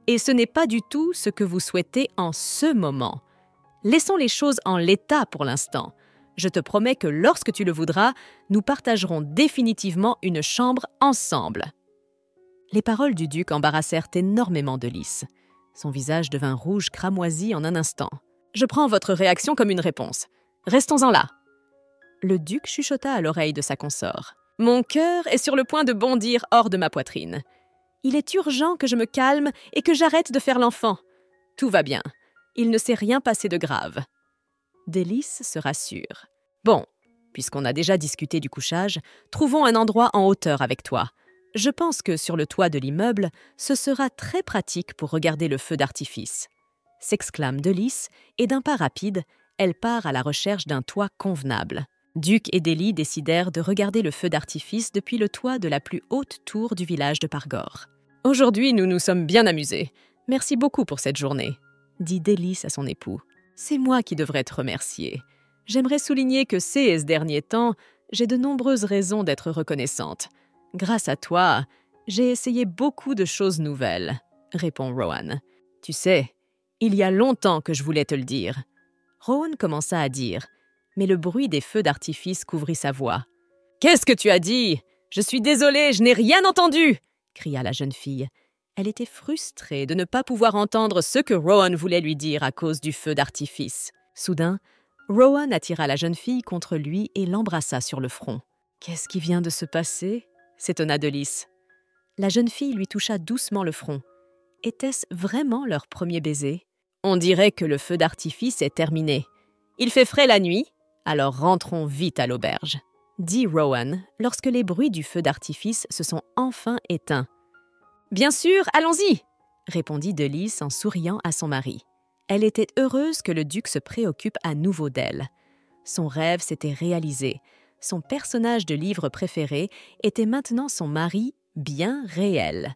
Et ce n'est pas du tout ce que vous souhaitez en ce moment. Laissons les choses en l'état pour l'instant. Je te promets que lorsque tu le voudras, nous partagerons définitivement une chambre ensemble. Les paroles du duc embarrassèrent énormément Delis. Son visage devint rouge cramoisi en un instant. « Je prends votre réaction comme une réponse. Restons-en là. » Le duc chuchota à l'oreille de sa consort. « Mon cœur est sur le point de bondir hors de ma poitrine. Il est urgent que je me calme et que j'arrête de faire l'enfant. Tout va bien. Il ne s'est rien passé de grave. Délice se rassure. Bon, puisqu'on a déjà discuté du couchage, trouvons un endroit en hauteur avec toi. Je pense que sur le toit de l'immeuble, ce sera très pratique pour regarder le feu d'artifice. S'exclame Délice et d'un pas rapide, elle part à la recherche d'un toit convenable. Duc et Délie décidèrent de regarder le feu d'artifice depuis le toit de la plus haute tour du village de Pargor. « Aujourd'hui, nous nous sommes bien amusés. Merci beaucoup pour cette journée, » dit Délice à son époux. « C'est moi qui devrais te remercier. J'aimerais souligner que ces derniers temps, j'ai de nombreuses raisons d'être reconnaissante. Grâce à toi, j'ai essayé beaucoup de choses nouvelles, » répond Rowan. « Tu sais, il y a longtemps que je voulais te le dire. » Rowan commença à dire, mais le bruit des feux d'artifice couvrit sa voix. « Qu'est-ce que tu as dit? Je suis désolée, je n'ai rien entendu !» cria la jeune fille. Elle était frustrée de ne pas pouvoir entendre ce que Rowan voulait lui dire à cause du feu d'artifice. Soudain, Rowan attira la jeune fille contre lui et l'embrassa sur le front. « Qu'est-ce qui vient de se passer ?» s'étonna Délice. La jeune fille lui toucha doucement le front. Était-ce vraiment leur premier baiser? « On dirait que le feu d'artifice est terminé. Il fait frais la nuit, alors rentrons vite à l'auberge, » dit Rowan lorsque les bruits du feu d'artifice se sont enfin éteints. « Bien sûr, allons-y !» répondit Délice en souriant à son mari. Elle était heureuse que le duc se préoccupe à nouveau d'elle. Son rêve s'était réalisé. Son personnage de livre préféré était maintenant son mari bien réel.